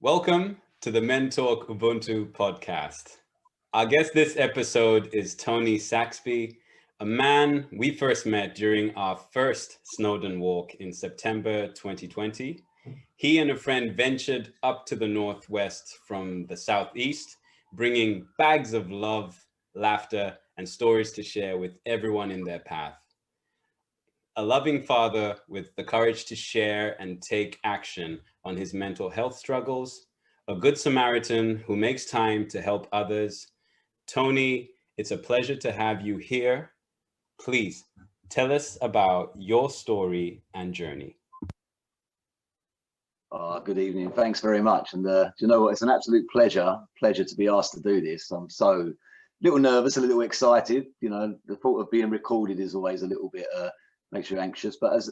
Welcome to the mentalkubuntu podcast. Our guest this episode is Tony Saxby, a man we first met during our first Snowdon walk in September 2020. He and a friend ventured up to the northwest from the southeast, bringing bags of love, laughter, and stories to share with everyone in their path. A loving father with the courage to share and take action on his mental health struggles, a good Samaritan who makes time to help others. Tony, it's a pleasure to have you here. Please tell us about your story and journey. Good evening. Thanks very much. And do you know what? It's an absolute pleasure to be asked to do this. I'm so a little nervous, a little excited. You know, the thought of being recorded is always a little bit makes you anxious. But as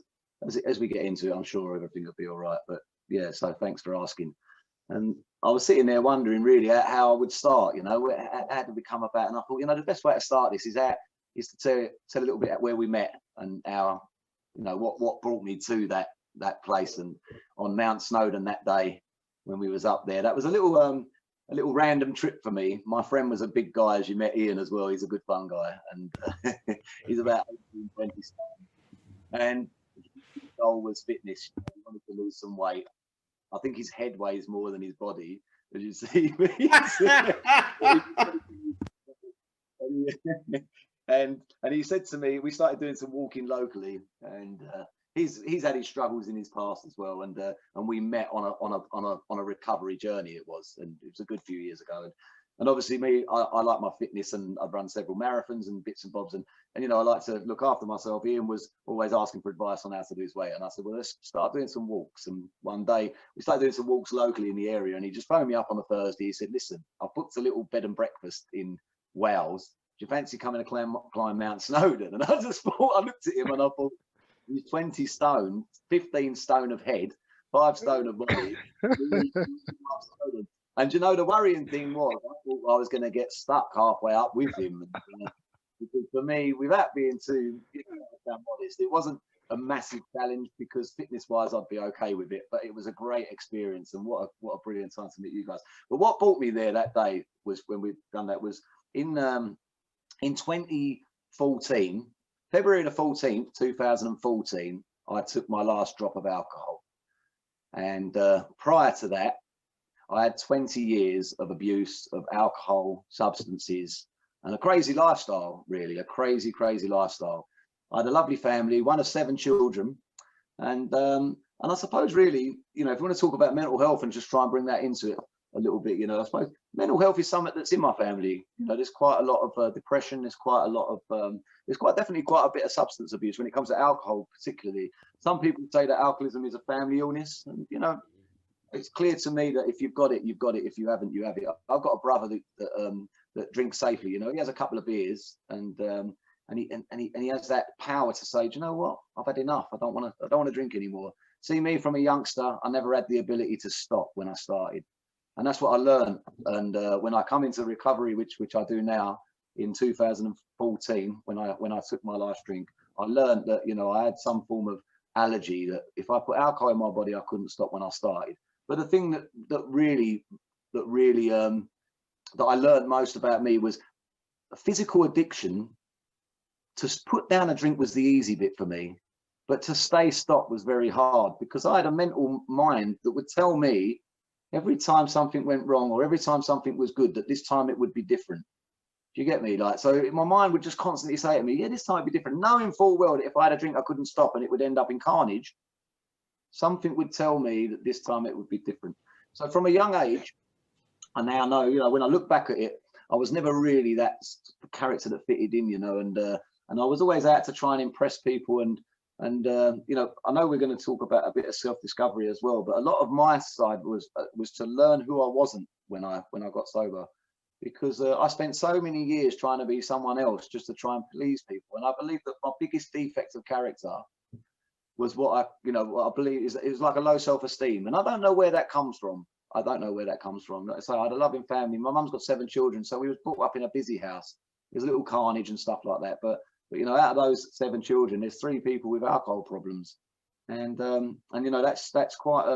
we get into it, I'm sure everything will be all right. But yeah, so thanks for asking. And I was sitting there wondering really how I would start. You know, how did we come about? And I thought, you know, the best way to start this is to tell a little bit where we met and how, you know, what brought me to that place and on Mount Snowdon that day when we was up there. That was a little random trip for me. My friend was a big guy, as you met Ian as well. He's a good fun guy, and he's about 18, 20 stone. And his goal was fitness. He wanted to lose some weight. I think his head weighs more than his body, as you see. And he said to me, we started doing some walking locally, and he's had his struggles in his past as well, and we met on a recovery journey. It was a good few years ago, and obviously me, I like my fitness, and I've run several marathons and bits and bobs, and you know, I like to look after myself. Ian was always asking for advice on how to lose weight, and I said, well, let's start doing some walks. And one day we started doing some walks locally in the area, and he just phoned me up on a Thursday. He said, listen, I've booked a little bed and breakfast in Wales. Do you fancy coming to climb Mount Snowdon? And I looked at him and I thought, he's 20 stone, 15 stone of head, 5 stone of body. And you know, the worrying thing was, I thought I was going to get stuck halfway up with him. Because for me, without being too modest, it wasn't a massive challenge because fitness-wise, I'd be okay with it. But it was a great experience, and what a brilliant time to meet you guys. But what brought me there that day was when we'd done that was in 2014, February the 14th, 2014, I took my last drop of alcohol. And prior to that, I had 20 years of abuse of alcohol, substances, and a crazy lifestyle, really, a crazy lifestyle. I had a lovely family, one of 7 children. And I suppose really, you know, if you want to talk about mental health and just try and bring that into it a little bit, you know, I suppose mental health is something that's in my family. You know, there's quite a lot of depression. There's quite a lot of definitely quite a bit of substance abuse when it comes to alcohol, particularly. Some people say that alcoholism is a family illness, and you know, it's clear to me that if you've got it, you've got it. If you haven't, you have it. I've got a brother that drinks safely. You know, he has a couple of beers, and he has that power to say, do you know what? I've had enough. I don't want to drink anymore. See me from a youngster, I never had the ability to stop when I started. And that's what I learned. And when I come into recovery, which I do now in 2014, when I took my last drink, I learned that, you know, I had some form of allergy, that if I put alcohol in my body, I couldn't stop when I started. But the thing that I learned most about me was a physical addiction. To put down a drink was the easy bit for me, but to stay stopped was very hard, because I had a mental mind that would tell me every time something went wrong or every time something was good, that this time it would be different. Do you get me? Like, so my mind would just constantly say to me, yeah, this time it'd be different, knowing full well that if I had a drink, I couldn't stop and it would end up in carnage. Something would tell me that this time it would be different. So from a young age, I now know, you know, when I look back at it, I was never really that character that fitted in, you know, and I was always out to try and impress people. And you know, I know we're going to talk about a bit of self-discovery as well, but a lot of my side was to learn who I wasn't when I got sober, because I spent so many years trying to be someone else just to try and please people. And I believe that my biggest defect of character was what I believe is like a low self-esteem. And I don't know where that comes from. Like I say, I had a loving family. My mum's got 7 children, so we was brought up in a busy house. There's a little carnage and stuff like that. But you know, out of those 7 children, there's 3 people with alcohol problems. And you know, that's quite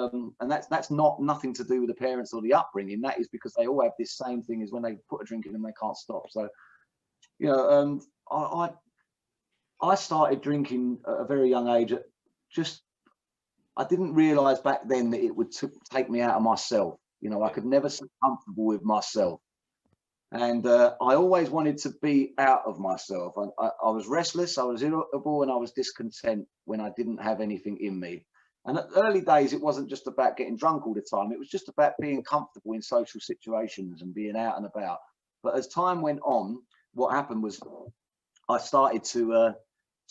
and that's not nothing to do with the parents or the upbringing. That is because they all have this same thing, is when they put a drink in them, they can't stop. So, you know, I started drinking at a very young age. Just, I didn't realize back then that it would take me out of myself. You know, I could never sit comfortable with myself. And I always wanted to be out of myself. I was restless, I was irritable, and I was discontent when I didn't have anything in me. And at early days, it wasn't just about getting drunk all the time. It was just about being comfortable in social situations and being out and about. But as time went on, what happened was I started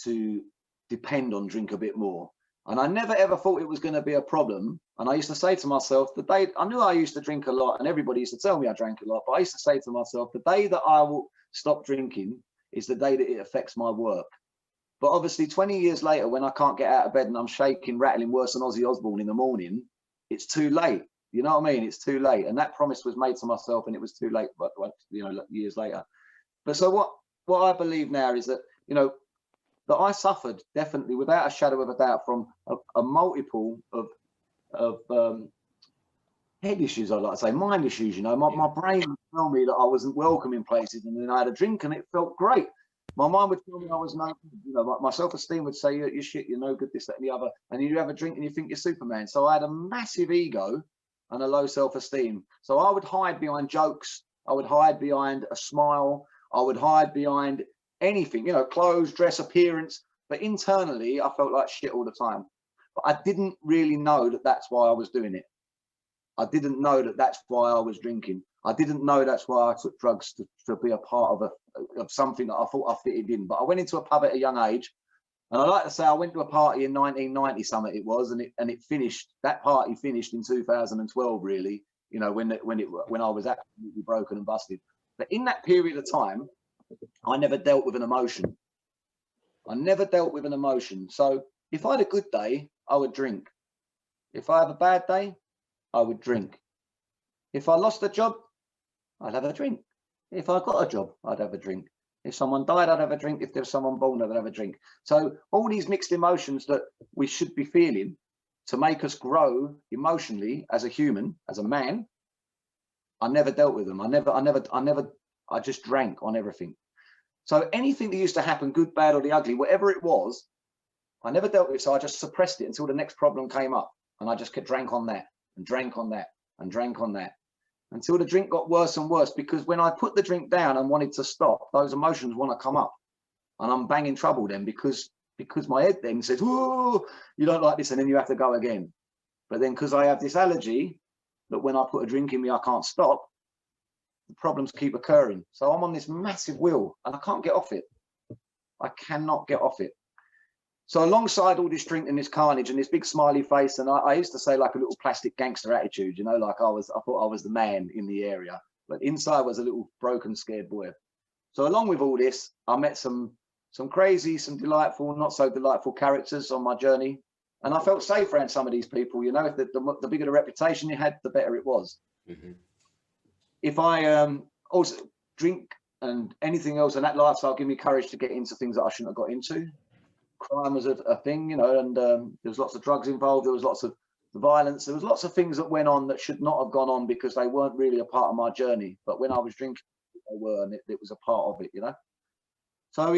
to depend on drink a bit more. And I never ever thought it was going to be a problem. And I used to say to myself, the day I knew I used to drink a lot, and everybody used to tell me I drank a lot, but I used to say to myself, the day that I will stop drinking is the day that it affects my work. But obviously 20 years later, when I can't get out of bed and I'm shaking, rattling worse than Ozzy Osbourne in the morning, it's too late. You know what I mean? It's too late. And that promise was made to myself, and it was too late, but you know, years later. But so what I believe now is that, you know, that I suffered definitely, without a shadow of a doubt, from a multiple of head issues, I'd like to say, mind issues. You know, my brain would tell me that I wasn't welcome in places, and then I had a drink and it felt great. My mind would tell me I was no good. You know, my self-esteem would say, you're shit, you're no good, this, that, and the other. And you have a drink and you think you're Superman. So I had a massive ego and a low self-esteem. So I would hide behind jokes. I would hide behind a smile. I would hide behind anything, you know, clothes, dress, appearance. But internally, I felt like shit all the time. But I didn't really know that that's why I was doing it. I didn't know that that's why I was drinking. I didn't know that's why I took drugs to be a part of something that I thought I fitted in. But I went into a pub at a young age, and I like to say I went to a party in 1990 something it was, and it finished. That party finished in 2012, really. You know, when I was absolutely broken and busted. But in that period of time, I never dealt with an emotion. I never dealt with an emotion. So if I had a good day, I would drink. If I have a bad day, I would drink. If I lost a job, I'd have a drink. If I got a job, I'd have a drink. If someone died, I'd have a drink. If there was someone born, I'd have a drink. So all these mixed emotions that we should be feeling to make us grow emotionally as a human, as a man, I never dealt with them. I just drank on everything. So anything that used to happen, good, bad, or the ugly, whatever it was, I never dealt with. So I just suppressed it until the next problem came up. And I just drank on that and drank on that and drank on that until the drink got worse and worse. Because when I put the drink down and wanted to stop, those emotions want to come up. And I'm banging trouble then because my head then says, "Whoa, you don't like this," and then you have to go again. But then because I have this allergy that when I put a drink in me, I can't stop, the problems keep occurring. So I'm on this massive wheel and I can't get off it. I cannot get off it. So alongside all this drink and this carnage and this big smiley face, and I used to say like a little plastic gangster attitude, you know, like I thought I was the man in the area, but inside was a little broken, scared boy. So along with all this, I met some crazy, some delightful, not so delightful characters on my journey. And I felt safe around some of these people, you know, if the bigger the reputation you had, the better it was. Mm-hmm. If I also drink and anything else, and that lifestyle gave me courage to get into things that I shouldn't have got into. Crime was a thing, you know, and there was lots of drugs involved. There was lots of violence. There was lots of things that went on that should not have gone on because they weren't really a part of my journey. But when I was drinking, they were, and it was a part of it, you know. So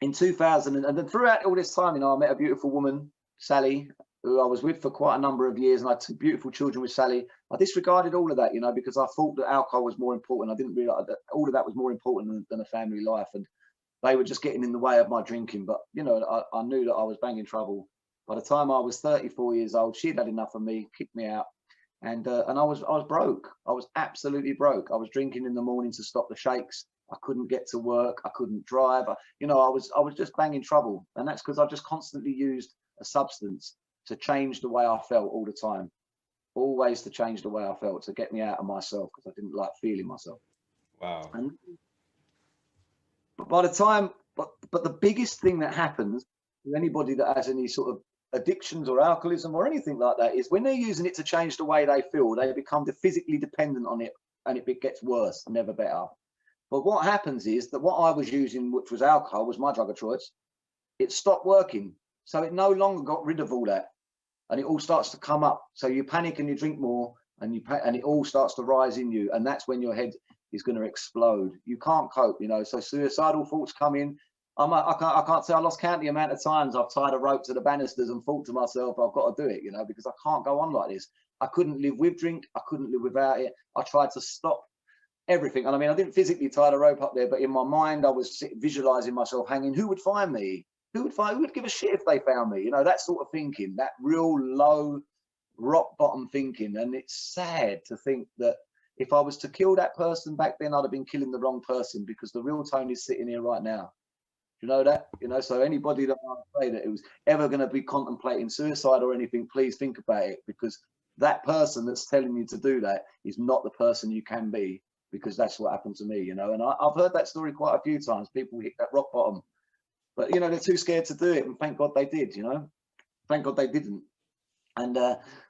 in 2000, and then throughout all this time, you know, I met a beautiful woman, Sally, who I was with for quite a number of years, and I had 2 beautiful children with Sally. I disregarded all of that, you know, because I thought that alcohol was more important. I didn't realize that all of that was more important than a family life, and they were just getting in the way of my drinking. But, you know, I knew that I was banging trouble. By the time I was 34 years old, she'd had enough of me, kicked me out. And I was broke. I was absolutely broke. I was drinking in the morning to stop the shakes. I couldn't get to work. I couldn't drive. You know, I was just banging trouble. And that's because I just constantly used a substance to change the way I felt all the time. Always to change the way I felt, to get me out of myself, because I didn't like feeling myself. Wow. And by the time, but the biggest thing that happens to anybody that has any sort of addictions or alcoholism or anything like that is when they're using it to change the way they feel, they become physically dependent on it, and it gets worse, never better. But what happens is that what I was using, which was alcohol, was my drug of choice. It stopped working. So it no longer got rid of all that, and it all starts to come up. So you panic and you drink more, and it all starts to rise in you, and that's when your head is going to explode. You can't cope, you know. So suicidal thoughts come in. I can't say I lost count the amount of times I've tied a rope to the banisters and thought to myself, I've got to do it, you know, because I can't go on like this. I couldn't live with drink. I couldn't live without it. I tried to stop everything. And I mean, I didn't physically tie the rope up there, but in my mind, I was visualizing myself hanging. Who would find me? Who would give a shit if they found me? You know, that sort of thinking, that real low rock bottom thinking. And it's sad to think that if I was to kill that person back then, I'd have been killing the wrong person, because the real Tony's sitting here right now. You know that? You know, so anybody that I say that it was ever going to be contemplating suicide or anything, please think about it, because that person that's telling you to do that is not the person you can be, because that's what happened to me, you know. And I've heard that story quite a few times. People hit that rock bottom, but, you know, they're too scared to do it. And thank God they did, you know. Thank God they didn't. And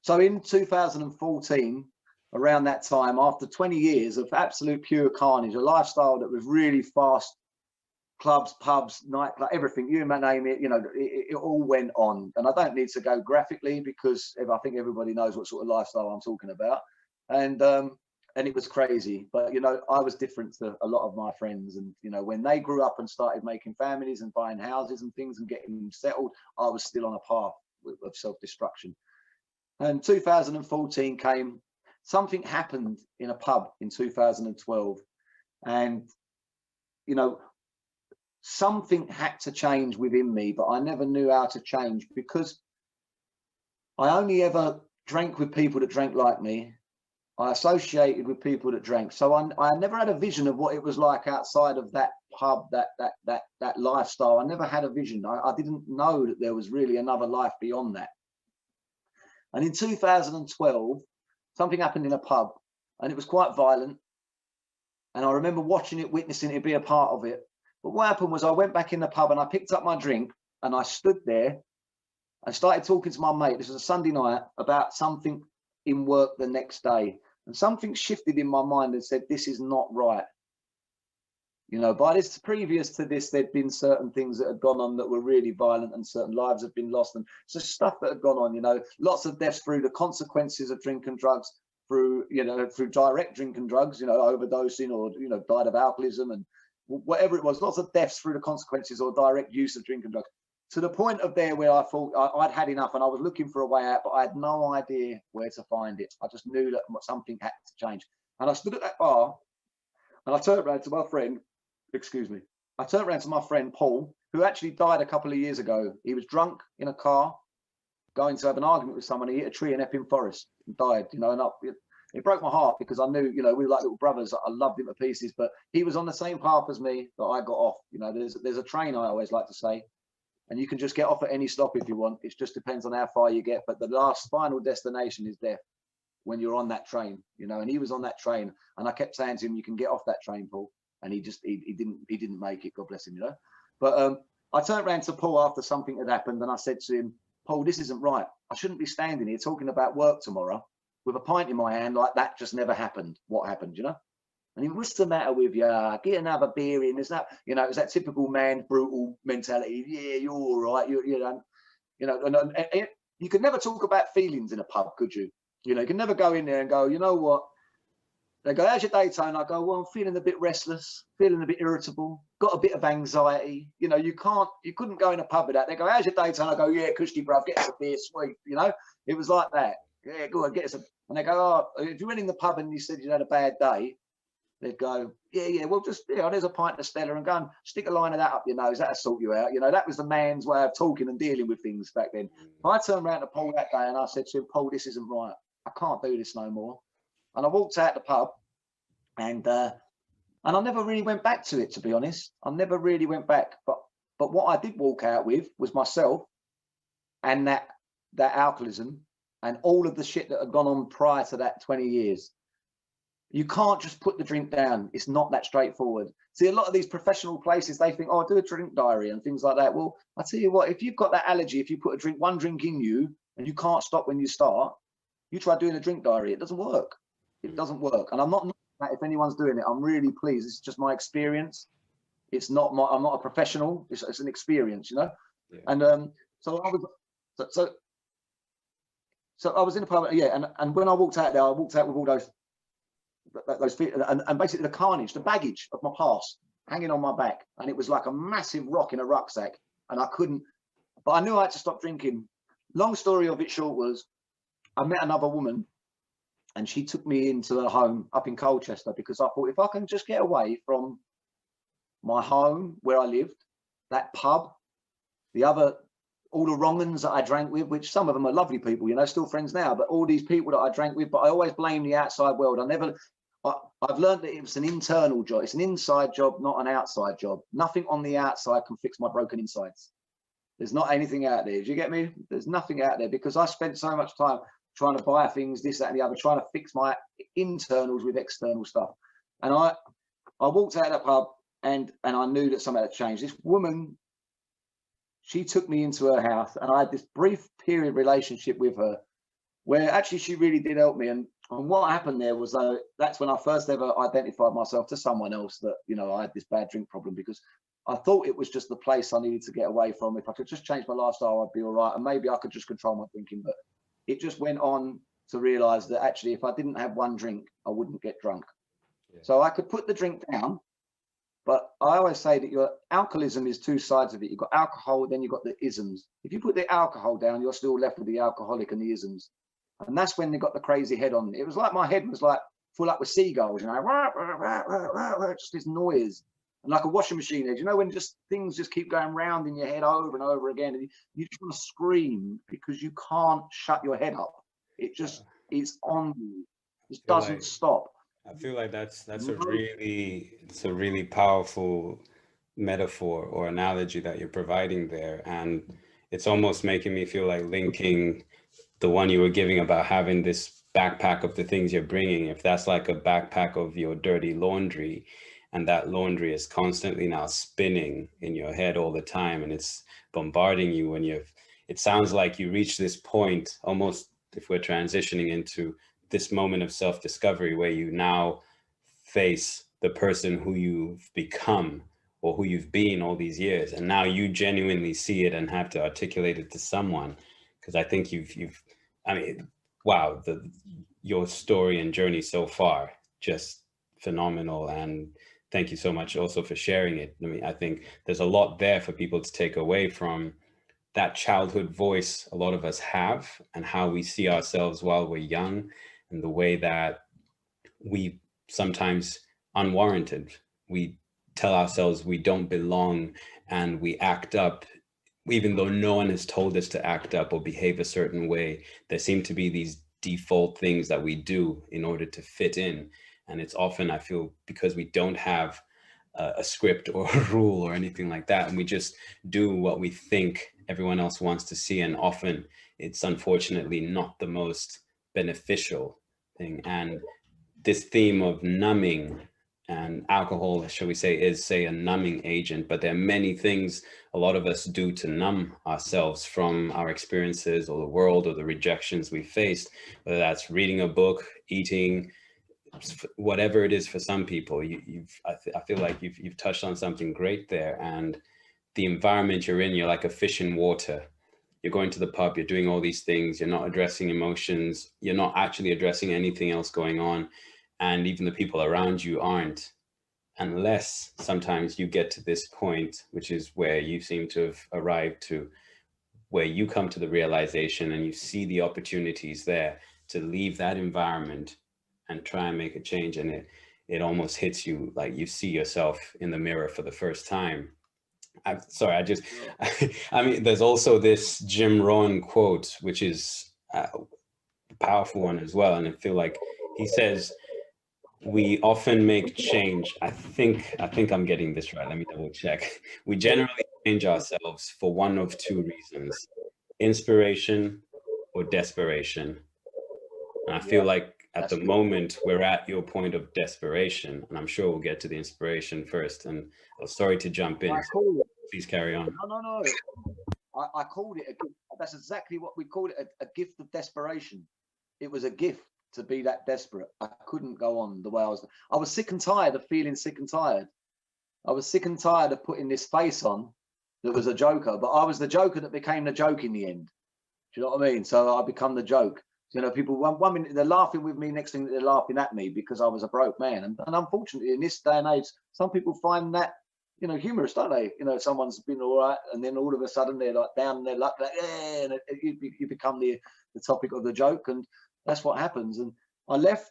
so in 2014, around that time, after 20 years of absolute pure carnage, a lifestyle that was really fast, clubs, pubs, nightclub, everything, you name it, you know, it all went on. And I don't need to go graphically, because I think everybody knows what sort of lifestyle I'm talking about. And it was crazy. But, you know, I was different to a lot of my friends. And, you know, when they grew up and started making families and buying houses and things and getting them settled, I was still on a path of self-destruction. And 2014 came. Something happened in a pub in 2012. And, you know, something had to change within me, but I never knew how to change, because I only ever drank with people that drank like me. I associated with people that drank. So I never had a vision of what it was like outside of that pub, that lifestyle. I never had a vision. I didn't know that there was really another life beyond that. And in 2012, something happened in a pub, and it was quite violent. And I remember watching it, witnessing it, be a part of it. But what happened was I went back in the pub and I picked up my drink and I stood there and started talking to my mate. This was a Sunday night, about something in work the next day. And something shifted in my mind and said, this is not right. You know, by this, previous to this, there'd been certain things that had gone on that were really violent, and certain lives had been lost, and so stuff that had gone on, you know, lots of deaths through the consequences of drink and drugs, through, you know, through direct drink and drugs, you know, overdosing, or, you know, died of alcoholism and whatever it was, lots of deaths through the consequences or direct use of drink and drugs, to the point of there where I thought I'd had enough, and I was looking for a way out, but I had no idea where to find it. I just knew that something had to change. And I stood at that bar and I turned around to my friend, I turned around to my friend Paul, who actually died a couple of years ago. He was drunk in a car, going to have an argument with someone. He hit a tree in Epping Forest and died, you know, and it broke my heart, because I knew, you know, we were like little brothers. I loved him to pieces, but he was on the same path as me that I got off. You know, there's a train, I always like to say, and you can just get off at any stop if you want. It just depends on how far you get, but the last final destination is death when you're on that train, you know. And he was on that train, and I kept saying to him, you can get off that train, Paul. And he didn't make it, God bless him, you know. But I turned around to Paul after something had happened, and I said to him, Paul, this isn't right. I shouldn't be standing here talking about work tomorrow with a pint in my hand like that just never happened. What happened, you know? And he, what's the matter with you? Get another beer in. There's that, you know, it's that typical man, brutal mentality. Yeah, you're all right. You know, and you could never talk about feelings in a pub, could you? You know, you can never go in there and go, you know what? They go, how's your day, Tone? I go, well, I'm feeling a bit restless, feeling a bit irritable, got a bit of anxiety. You know, you couldn't go in a pub with that. They go, how's your day, Tone? I go, yeah, cushy, bruv, get us a beer, sweet. You know, it was like that. Yeah, go on, get us a. And they go, oh, if you went in the pub and you said you had a bad day, they'd go, yeah, well, just, there's a pint of Stella, and go and stick a line of that up your nose. That'll sort you out. You know, that was the man's way of talking and dealing with things back then. I turned around to Paul that day and I said to him, Paul, this isn't right. I can't do this no more. And I walked out the pub, and I never really went back to it, to be honest. I never really went back. But what I did walk out with was myself and that alcoholism and all of the shit that had gone on prior to that 20 years. You can't just put the drink down. It's not that straightforward. See, a lot of these professional places, they think, oh, do a drink diary and things like that. Well, I tell you what, if you've got that allergy, if you put one drink in you and you can't stop when you start, you try doing a drink diary. It doesn't work. It doesn't work. And I'm not if anyone's doing it, I'm really pleased. It's just my experience. It's not I'm not a professional. It's an experience, you know. Yeah. And So I was, so I was in the pub, yeah, and when I walked out there, I walked out with all those feet, and basically the carnage, the baggage of my past hanging on my back, and it was like a massive rock in a rucksack, and I couldn't. But I knew I had to stop drinking. Long story of it short was, I met another woman, and she took me into her home up in Colchester, because I thought, if I can just get away from my home where I lived, that pub, all the wrong uns that I drank with, which some of them are lovely people, you know, still friends now, but all these people that I drank with, but I always blame the outside world. I've learned that it's an internal job. It's an inside job, not an outside job. Nothing on the outside can fix my broken insides. There's not anything out there. Do you get me? There's nothing out there, because I spent so much time trying to buy things, this, that, and the other, trying to fix my internals with external stuff. And I walked out of that pub, and I knew that something had changed. This woman, she took me into her house, and I had this brief period relationship with her where actually she really did help me. And what happened there was, that's when I first ever identified myself to someone else, that, you know, I had this bad drink problem, because I thought it was just the place I needed to get away from. If I could just change my lifestyle, I'd be all right. And maybe I could just control my drinking. But it just went on to realize that actually, if I didn't have one drink, I wouldn't get drunk. Yeah. So I could put the drink down. But I always say that your alcoholism is two sides of it. You've got alcohol, then you've got the isms. If you put the alcohol down, you're still left with the alcoholic and the isms. And that's when they got the crazy head on. It was like my head was like full up with seagulls, you know, just this noise. And like a washing machine head, you know, when just things just keep going round in your head over and over again. And you just want to scream because you can't shut your head up. It just is on you. It just doesn't stop. I feel like it's a really powerful metaphor or analogy that you're providing there. And it's almost making me feel like linking the one you were giving about having this backpack of the things you're bringing. If that's like a backpack of your dirty laundry, and that laundry is constantly now spinning in your head all the time, and it's bombarding you when it sounds like you reach this point, almost if we're transitioning into this moment of self-discovery, where you now face the person who you've become or who you've been all these years, and now you genuinely see it and have to articulate it to someone. Because I think I mean, wow, your story and journey so far, just phenomenal. And thank you so much also for sharing it. I mean, I think there's a lot there for people to take away from that childhood voice a lot of us have, and how we see ourselves while we're young, and the way that we sometimes unwarranted, we tell ourselves we don't belong, and we act up even though no one has told us to act up or behave a certain way. There seem to be these default things that we do in order to fit in. And it's often, I feel, because we don't have a script or a rule or anything like that, and we just do what we think everyone else wants to see. And often it's unfortunately not the most beneficial thing. And this theme of numbing, and alcohol, shall we say, is a numbing agent, but there are many things a lot of us do to numb ourselves from our experiences or the world or the rejections we faced, whether that's reading a book, eating, whatever it is. For some people, I feel like you've touched on something great there. And the environment you're in, you're like a fish in water. You're going to the pub, you're doing all these things, you're not addressing emotions, you're not actually addressing anything else going on. And even the people around you aren't, unless sometimes you get to this point, which is where you seem to have arrived to, where you come to the realization and you see the opportunities there to leave that environment and try and make a change. And it almost hits you like you see yourself in the mirror for the first time. I mean, there's also this Jim Rohn quote, which is a powerful one as well. And I feel like he says, we often make change. I think I'm getting this right. Let me double check. We generally change ourselves for one of two reasons: inspiration or desperation. And I feel like at the moment we're at your point of desperation, and I'm sure we'll get to the inspiration first. And I'm sorry to jump in. So please carry on. No. I called it a gift. That's exactly what we called it, a gift of desperation. It was a gift to be that desperate. I couldn't go on the way I was. I was sick and tired of feeling sick and tired. I was sick and tired of putting this face on that was a joker, but I was the joker that became the joke in the end. Do you know what I mean? So I become the joke. You know, people one minute they're laughing with me, next thing they're laughing at me because I was a broke man. And unfortunately, in this day and age, some people find that, you know, humorous, don't they? You know, someone's been all right, and then all of a sudden they're like down in their luck, like, yeah, and you become the topic of the joke, and that's what happens. And I left.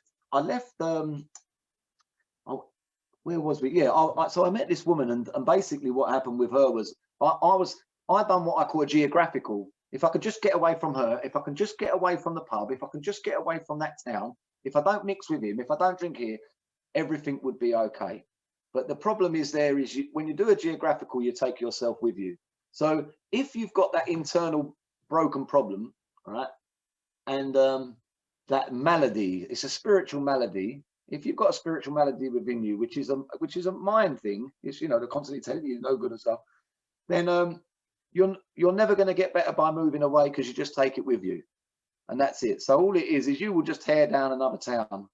Where was we? Yeah, so I met this woman, and basically what happened with her was I done what I call a geographical. If I could just get away from her, if I can just get away from the pub, if I can just get away from that town, if I don't mix with him, if I don't drink here, everything would be okay. But the problem is when you do a geographical, you take yourself with you. So if you've got that internal broken problem, right, and that malady, it's a spiritual malady. If you've got a spiritual malady within you, which is a mind thing, it's, you know, they're constantly telling you no good and stuff, then you're never going to get better by moving away, because you just take it with you, and that's it. So all it is you will just tear down another town,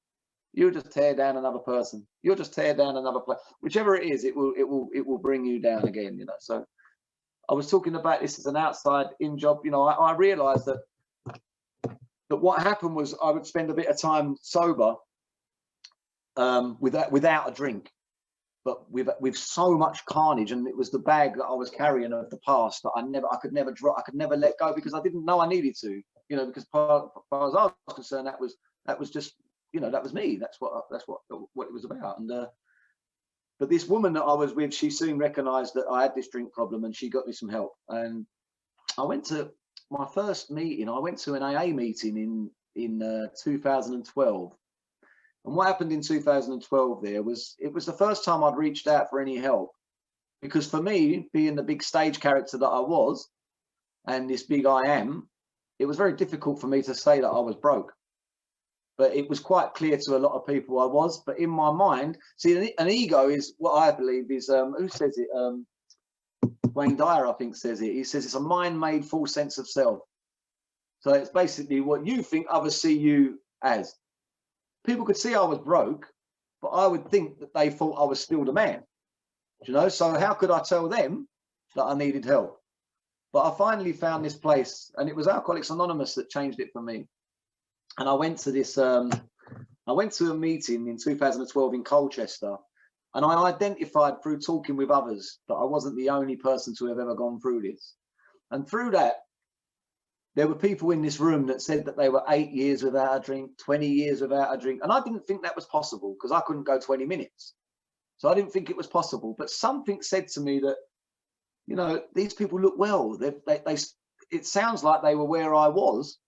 you'll just tear down another person, you'll just tear down another place, whichever it is, it will bring you down again, you know. So I was talking about this as an outside in job. You know, I realized that what happened was I would spend a bit of time sober without a drink, but with so much carnage, and it was the bag that I was carrying of the past that I could never drop, I could never let go, because I didn't know I needed to, you know, because as far as I was concerned, that was just, you know, that was me, that's what it was about. And but this woman that I was with, she soon recognized that I had this drink problem, and she got me some help. And I went to my first meeting, I went to an AA meeting in 2012. And what happened in 2012 there was, it was the first time I'd reached out for any help, because for me, being the big stage character that I was, and this big I am, it was very difficult for me to say that I was broke. But it was quite clear to a lot of people I was. But in my mind, see, an ego is what I believe is, who says it? Wayne Dyer, I think, says it. He says it's a mind-made false sense of self. So it's basically what you think others see you as. People could see I was broke, but I would think that they thought I was still the man. You know, so how could I tell them that I needed help? But I finally found this place, and it was Alcoholics Anonymous that changed it for me. And I went to this, I went to a meeting in 2012 in Colchester, and I identified through talking with others that I wasn't the only person to have ever gone through this. And through that, there were people in this room that said that they were 8 years without a drink, 20 years without a drink. And I didn't think that was possible, because I couldn't go 20 minutes. So I didn't think it was possible. But something said to me that, you know, these people look well. It sounds like they were where I was.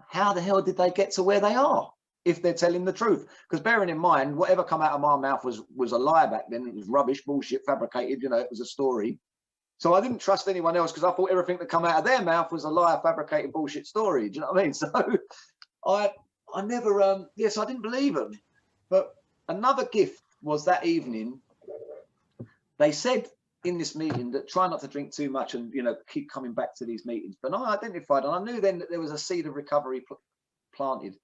How the hell did they get to where they are, if they're telling the truth? Because bearing in mind, whatever come out of my mouth was a lie back then. It was rubbish, bullshit, fabricated. You know, it was a story. So I didn't trust anyone else, because I thought everything that come out of their mouth was a lie, fabricated bullshit story. Do you know what I mean? So I never, yes, I didn't believe them. But another gift was that evening, they said in this meeting that try not to drink too much and, you know, keep coming back to these meetings. But I identified, and I knew then that there was a seed of recovery planted.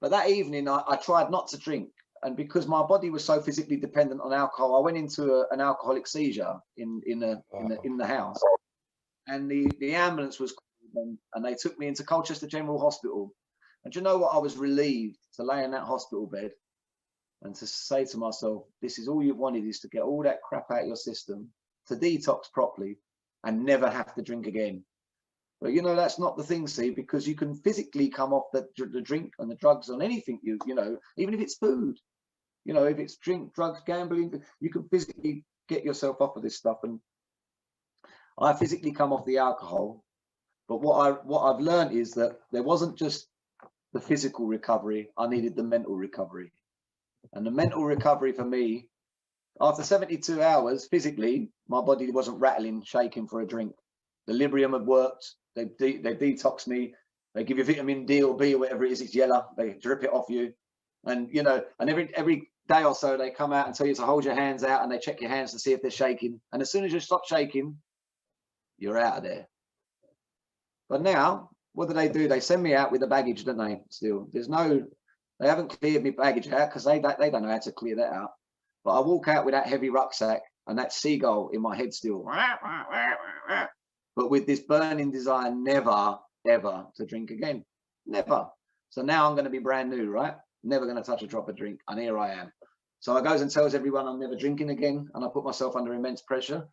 But that evening, I tried not to drink. And because my body was so physically dependent on alcohol, I went into an alcoholic seizure in the house, and the ambulance was called, and they took me into Colchester General Hospital. And do you know what? I was relieved to lay in that hospital bed and to say to myself, this is all you've wanted, is to get all that crap out of your system, to detox properly, and never have to drink again. But you know, that's not the thing, see, because you can physically come off the drink and the drugs on anything, you know, even if it's food. You know, if it's drink, drugs, gambling, you can physically get yourself off of this stuff. And I physically come off the alcohol. But what I've learned is that there wasn't just the physical recovery, I needed the mental recovery. And the mental recovery for me, after 72 hours, physically, my body wasn't rattling, shaking for a drink. The Librium had worked. They detox me. They give you vitamin D or B or whatever it is. It's yellow. They drip it off you. And, you know, and every day or so, they come out and tell you to hold your hands out, and they check your hands to see if they're shaking. And as soon as you stop shaking, you're out of there. But now, what do? They send me out with the baggage, don't they? Still, they haven't cleared me baggage out, because they don't know how to clear that out. But I walk out with that heavy rucksack, and that seagull in my head still, but with this burning desire never, ever to drink again, never. So now I'm going to be brand new, right? Never going to touch a drop of drink, and here I am. So I goes and tells everyone I'm never drinking again, and I put myself under immense pressure.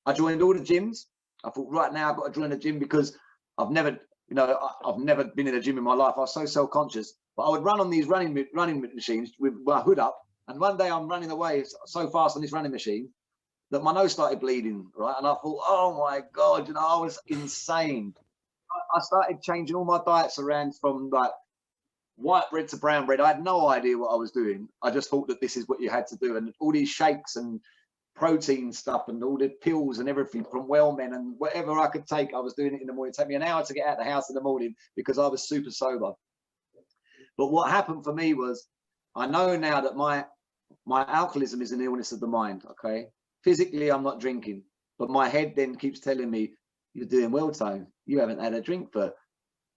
I joined all the gyms. I thought, right now I've got to join a gym because I've never, you know, I've never been in a gym in my life. I was so self-conscious, but I would run on these running machines with my hood up. And one day I'm running away so fast on this running machine that my nose started bleeding, right? And I thought, oh my God, you know, I was insane. I started changing all my diets around from like white bread to brown bread. I had no idea what I was doing. I just thought that this is what you had to do. And all these shakes and protein stuff and all the pills and everything from Wellmen and whatever I could take, I was doing it in the morning. It took me an hour to get out of the house in the morning because I was super sober. But what happened for me was, I know now that my alcoholism is an illness of the mind, okay? Physically, I'm not drinking, but my head then keeps telling me, you're doing well, Tone. You haven't had a drink for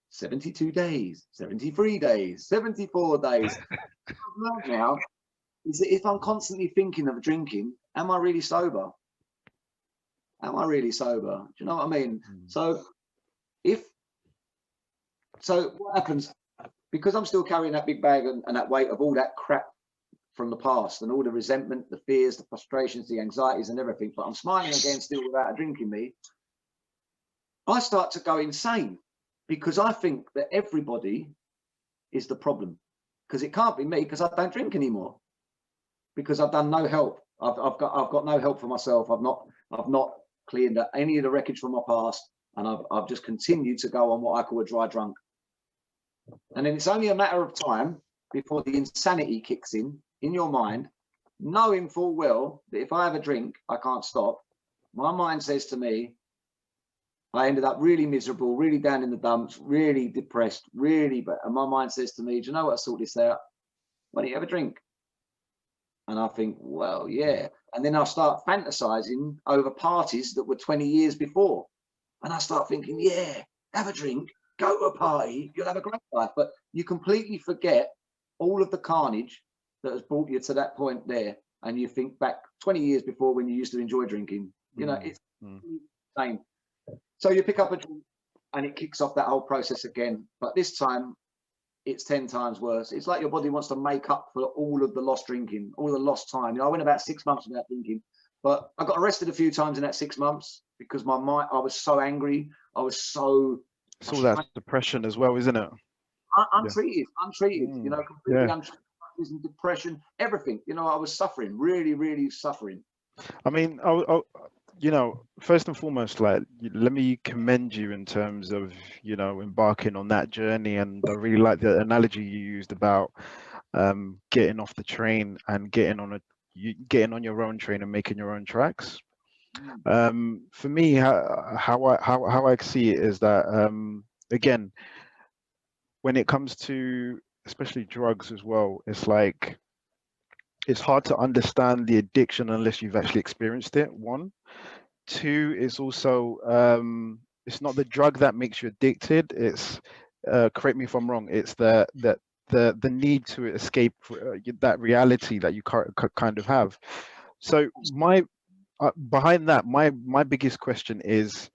72 days, 73 days, 74 days. Now is that if I'm constantly thinking of drinking, am I really sober? Am I really sober? Do you know what I mean? So what happens, because I'm still carrying that big bag and that weight of all that crap from the past and all the resentment, the fears, the frustrations, the anxieties and everything, but I'm smiling again still without a drink in me, I start to go insane because I think that everybody is the problem, because it can't be me because I don't drink anymore, because I've done no help. I've got no help for myself. I've not cleaned up any of the wreckage from my past, and I've just continued to go on what I call a dry drunk. And then it's only a matter of time before the insanity kicks in your mind, knowing full well that if I have a drink, I can't stop. My mind says to me, I ended up really miserable, really down in the dumps, really depressed, really bad. And my mind says to me, do you know what, I sort this out? Why don't you have a drink? And I think, well, yeah. And then I start fantasizing over parties that were 20 years before. And I start thinking, yeah, have a drink, go to a party, you'll have a great life. But you completely forget all of the carnage that has brought you to that point there. And you think back 20 years before when you used to enjoy drinking. You know, it's insane. So you pick up a drink and it kicks off that whole process again. But this time, it's 10 times worse. It's like your body wants to make up for all of the lost drinking, all the lost time. You know, I went about 6 months without drinking, but I got arrested a few times in that 6 months because my mind, I was so angry. I was so... It's all that depression as well, isn't it? Untreated, you know, completely untreated. Depression, everything. You know, I was suffering, really, really suffering. I mean, you know, first and foremost, like, let me commend you in terms of, you know, embarking on that journey. And I really like the analogy you used about getting off the train and getting on your own train and making your own tracks. For me, how I see it is that again, when it comes to especially drugs as well, it's like it's hard to understand the addiction unless you've actually experienced it. One. Two, is also it's not the drug that makes you addicted. It's correct me if I'm wrong. It's the need to escape that reality that you kind of have. So my behind that, my biggest question is,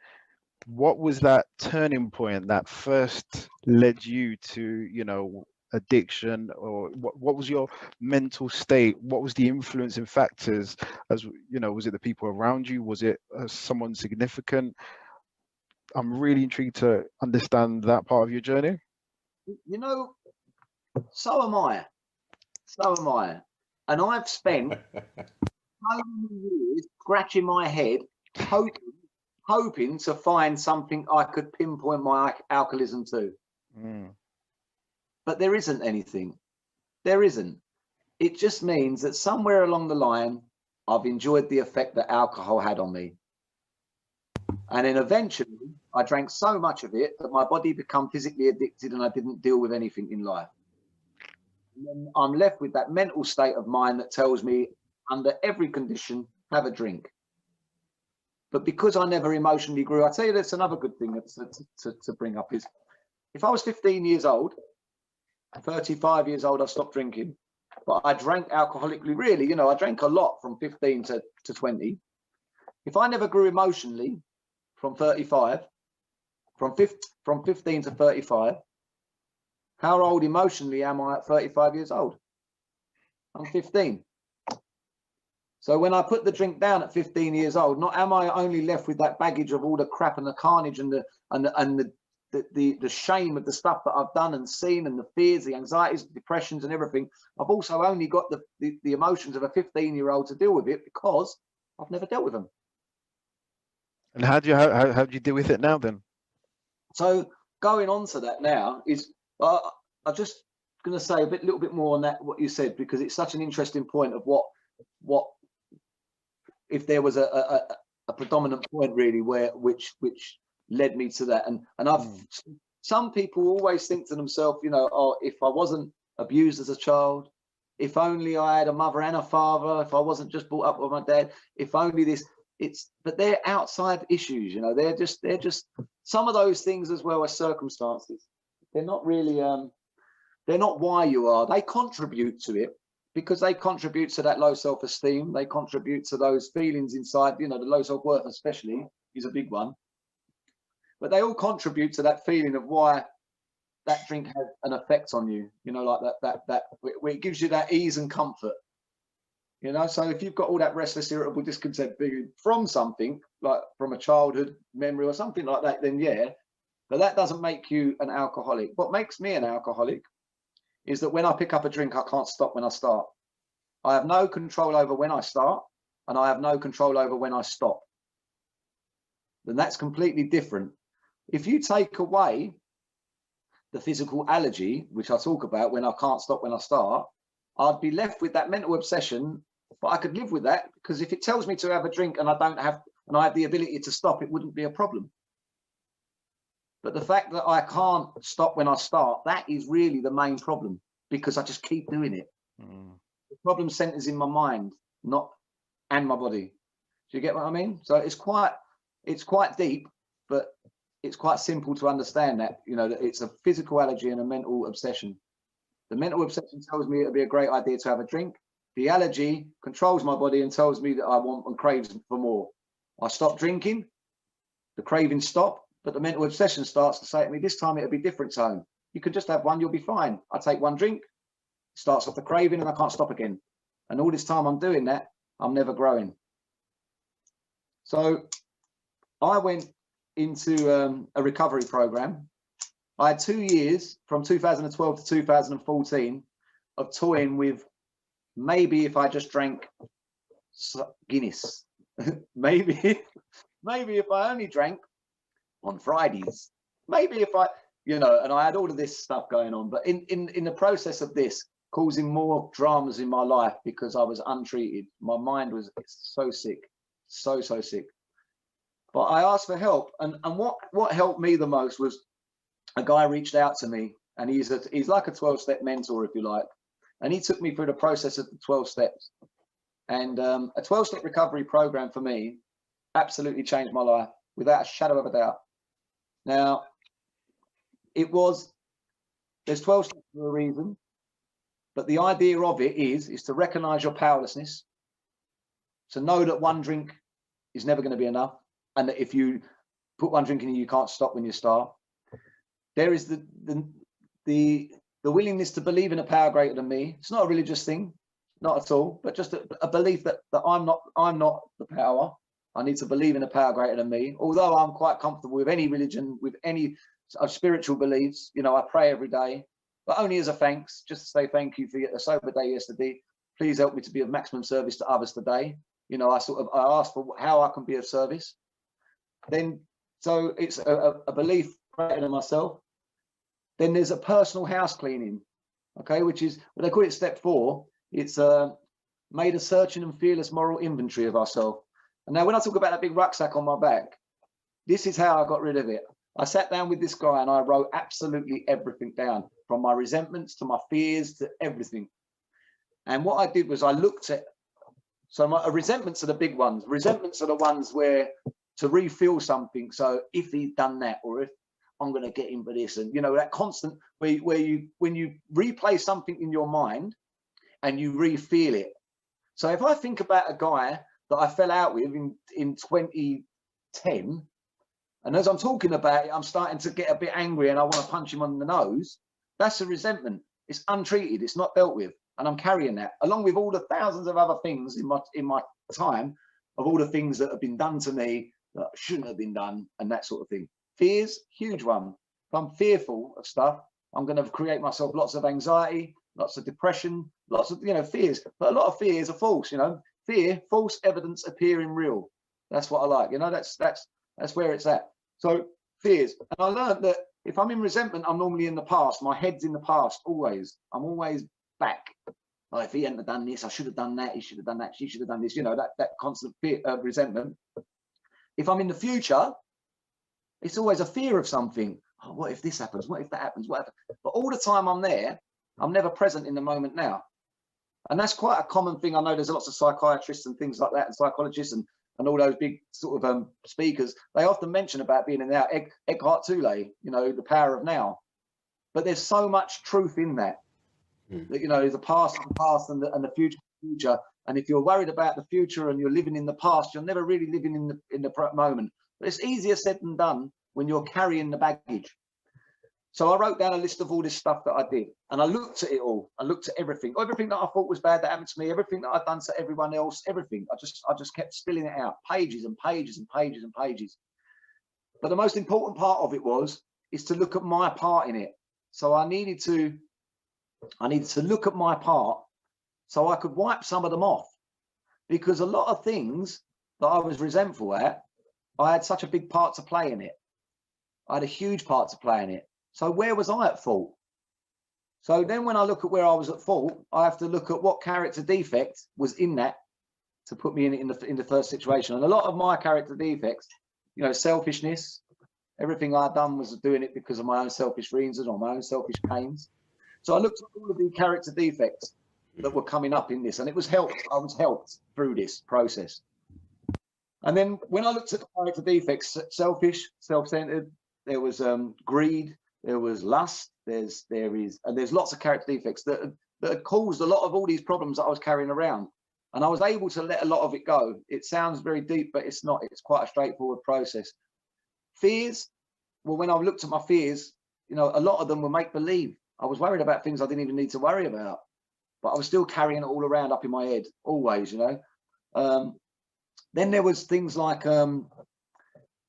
what was that turning point that first led you to, you know, addiction? Or what was your mental state? What was the influencing factors? As you know, was it the people around you? Was it someone significant? I'm really intrigued to understand that part of your journey. You know, so am I, and I've spent so many years scratching my head hoping to find something I could pinpoint my alcoholism to. But there isn't anything. There isn't. It just means that somewhere along the line, I've enjoyed the effect that alcohol had on me. And then eventually, I drank so much of it that my body became physically addicted and I didn't deal with anything in life. And then I'm left with that mental state of mind that tells me, under every condition, have a drink. But because I never emotionally grew, I tell you, that's another good thing to bring up is, if I was 15 years old, 35 years old, I stopped drinking, but I drank alcoholically, really, you know, I drank a lot from 15 to 20, If I never grew emotionally from 35, from 15 to 35, how old emotionally am I at 35 years old? I'm 15. So when I put the drink down at 15 years old, not am I only left with that baggage of all the crap and the carnage and the shame of the stuff that I've done and seen, and the fears, the anxieties, the depressions and everything. I've also only got the emotions of a 15-year-old to deal with it, because I've never dealt with them. And how do you deal with it now then? So going on to that now is, I'm just going to say a little bit more on that, what you said, because it's such an interesting point of what if there was a predominant point really which led me to that. And some people always think to themselves, you know, oh, if I wasn't abused as a child, if only I had a mother and a father, if I wasn't just brought up with my dad, if only this. But they're outside issues, you know. They're just some of those things, as well as circumstances. They're not really they're not why you are. They contribute to it, because they contribute to that low self-esteem. They contribute to those feelings inside, you know, the low self-worth especially is a big one. But they all contribute to that feeling of why that drink has an effect on you, you know, like that where it gives you that ease and comfort, you know. So if you've got all that restless, irritable, discontent feeling from something, like from a childhood memory or something like that, then yeah, but that doesn't make you an alcoholic. What makes me an alcoholic is that when I pick up a drink, I can't stop when I start. I have no control over when I start, and I have no control over when I stop. Then that's completely different. If you take away the physical allergy, which I talk about when I can't stop when I start, I'd be left with that mental obsession. But I could live with that, because if it tells me to have a drink and I have the ability to stop, it wouldn't be a problem. But the fact that I can't stop when I start, that is really the main problem, because I just keep doing it. The problem centers in my mind, and my body. Do you get what I mean? So it's quite deep, but it's quite simple to understand that, you know, that it's a physical allergy and a mental obsession. The mental obsession tells me it'd be a great idea to have a drink. The allergy controls my body and tells me that I want and craves for more. I stop drinking, the cravings stop, but the mental obsession starts to say to me, this time it'll be different, Tone. You can just have one, you'll be fine. I take one drink, starts off the craving, and I can't stop again. And all this time I'm doing that, I'm never growing. So I went into a recovery program. I had 2 years, from 2012 to 2014, of toying with, maybe if I just drank Guinness, maybe if I only drank on Fridays, maybe if I, you know, and I had all of this stuff going on. But in the process of this, causing more dramas in my life, because I was untreated. My mind was so sick, so sick. But I asked for help, and what helped me the most was a guy reached out to me, and he's like a 12-step mentor, if you like, and he took me through the process of the 12 steps. And a 12-step recovery program for me absolutely changed my life without a shadow of a doubt. Now, there's 12 steps for a reason, but the idea of it is to recognize your powerlessness, to know that one drink is never going to be enough, and that if you put one drink in, you can't stop when you start. There is the willingness to believe in a power greater than me. It's not a religious thing, not at all, but just a belief that I'm not the power. I need to believe in a power greater than me. Although I'm quite comfortable with any religion, with any spiritual beliefs, you know, I pray every day, but only as a thanks, just to say thank you for a sober day yesterday. Please help me to be of maximum service to others today. You know, I ask for how I can be of service. Then, so it's a belief greater than myself. Then there's a personal house cleaning, okay, which is what they call it step 4. It's made a searching and fearless moral inventory of ourselves. And now when I talk about that big rucksack on my back, this is how I got rid of it. I sat down with this guy and I wrote absolutely everything down, from my resentments to my fears to everything. And what I did was I looked at, so my resentments are the big ones. Resentments are the ones where to refill something. So if he'd done that, or if I'm going to get him for this, and you know, that constant where you when you replay something in your mind and you refeel it. So if I think about a guy that I fell out with in 2010. And as I'm talking about it, I'm starting to get a bit angry and I want to punch him on the nose. That's a resentment. It's untreated. It's not dealt with. And I'm carrying that, along with all the thousands of other things in my time, of all the things that have been done to me that shouldn't have been done, and that sort of thing. Fears, huge one. If I'm fearful of stuff, I'm going to create myself lots of anxiety, lots of depression, lots of, fears. But a lot of fears are false, Fear, false evidence appearing real. That's what I like, that's where it's at. So fears. And I learned that if I'm in resentment, I'm normally in the past. My head's in the past, always. I'm always back. Oh, if he hadn't have done this, I should have done that. He should have done that. She should have done this. That constant fear, resentment. If I'm in the future, it's always a fear of something. Oh, what if this happens? What if that happens? What happens? But all the time I'm there, I'm never present in the moment now. And that's quite a common thing. I know there's lots of psychiatrists and things like that, and psychologists and all those big sort of speakers. They often mention about being in the now. Eckhart Tolle, the power of now. But there's so much truth in that. That the past and the future. And if you're worried about the future and you're living in the past, you're never really living in the moment. But it's easier said than done when you're carrying the baggage. So I wrote down a list of all this stuff that I did, and I looked at it all. I looked at everything that I thought was bad that happened to me, everything that I'd done to everyone else, everything. I just kept spilling it out, pages and pages and pages and pages. But the most important part of it is to look at my part in it. So I needed to look at my part so I could wipe some of them off, because a lot of things that I was resentful at, I had such a big part to play in it. I had a huge part to play in it. So where was I at fault? So then when I look at where I was at fault, I have to look at what character defect was in that to put me in the first situation. And a lot of my character defects, selfishness, everything I'd done was doing it because of my own selfish reasons or my own selfish pains. So I looked at all of the character defects that were coming up in this, and I was helped through this process. And then when I looked at the character defects, selfish, self-centered, there was greed, there was lust, there's lots of character defects that had caused a lot of all these problems that I was carrying around. And I was able to let a lot of it go. It sounds very deep, but it's not. It's quite a straightforward process. Fears, well, when I looked at my fears, a lot of them were make-believe. I was worried about things I didn't even need to worry about, but I was still carrying it all around up in my head, always, Then there was things like a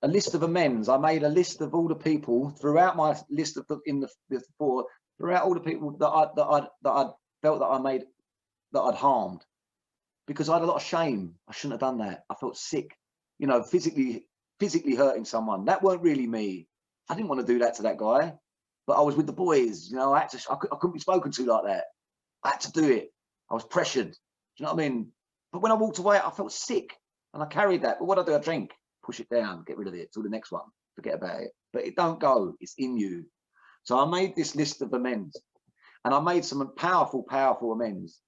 list of amends. I made a list of all the people throughout my list throughout all the people that I felt that I'd harmed, because I had a lot of shame. I shouldn't have done that. I felt sick, physically hurting someone. That weren't really me. I didn't want to do that to that guy, but I was with the boys. I couldn't be spoken to like that. I had to do it. I was pressured. Do you know what I mean? But when I walked away, I felt sick, and I carried that. But what do? I drink, push it down, get rid of it till the next one, forget about it. But it don't go. It's in you. So I made this list of amends, and I made some powerful amends.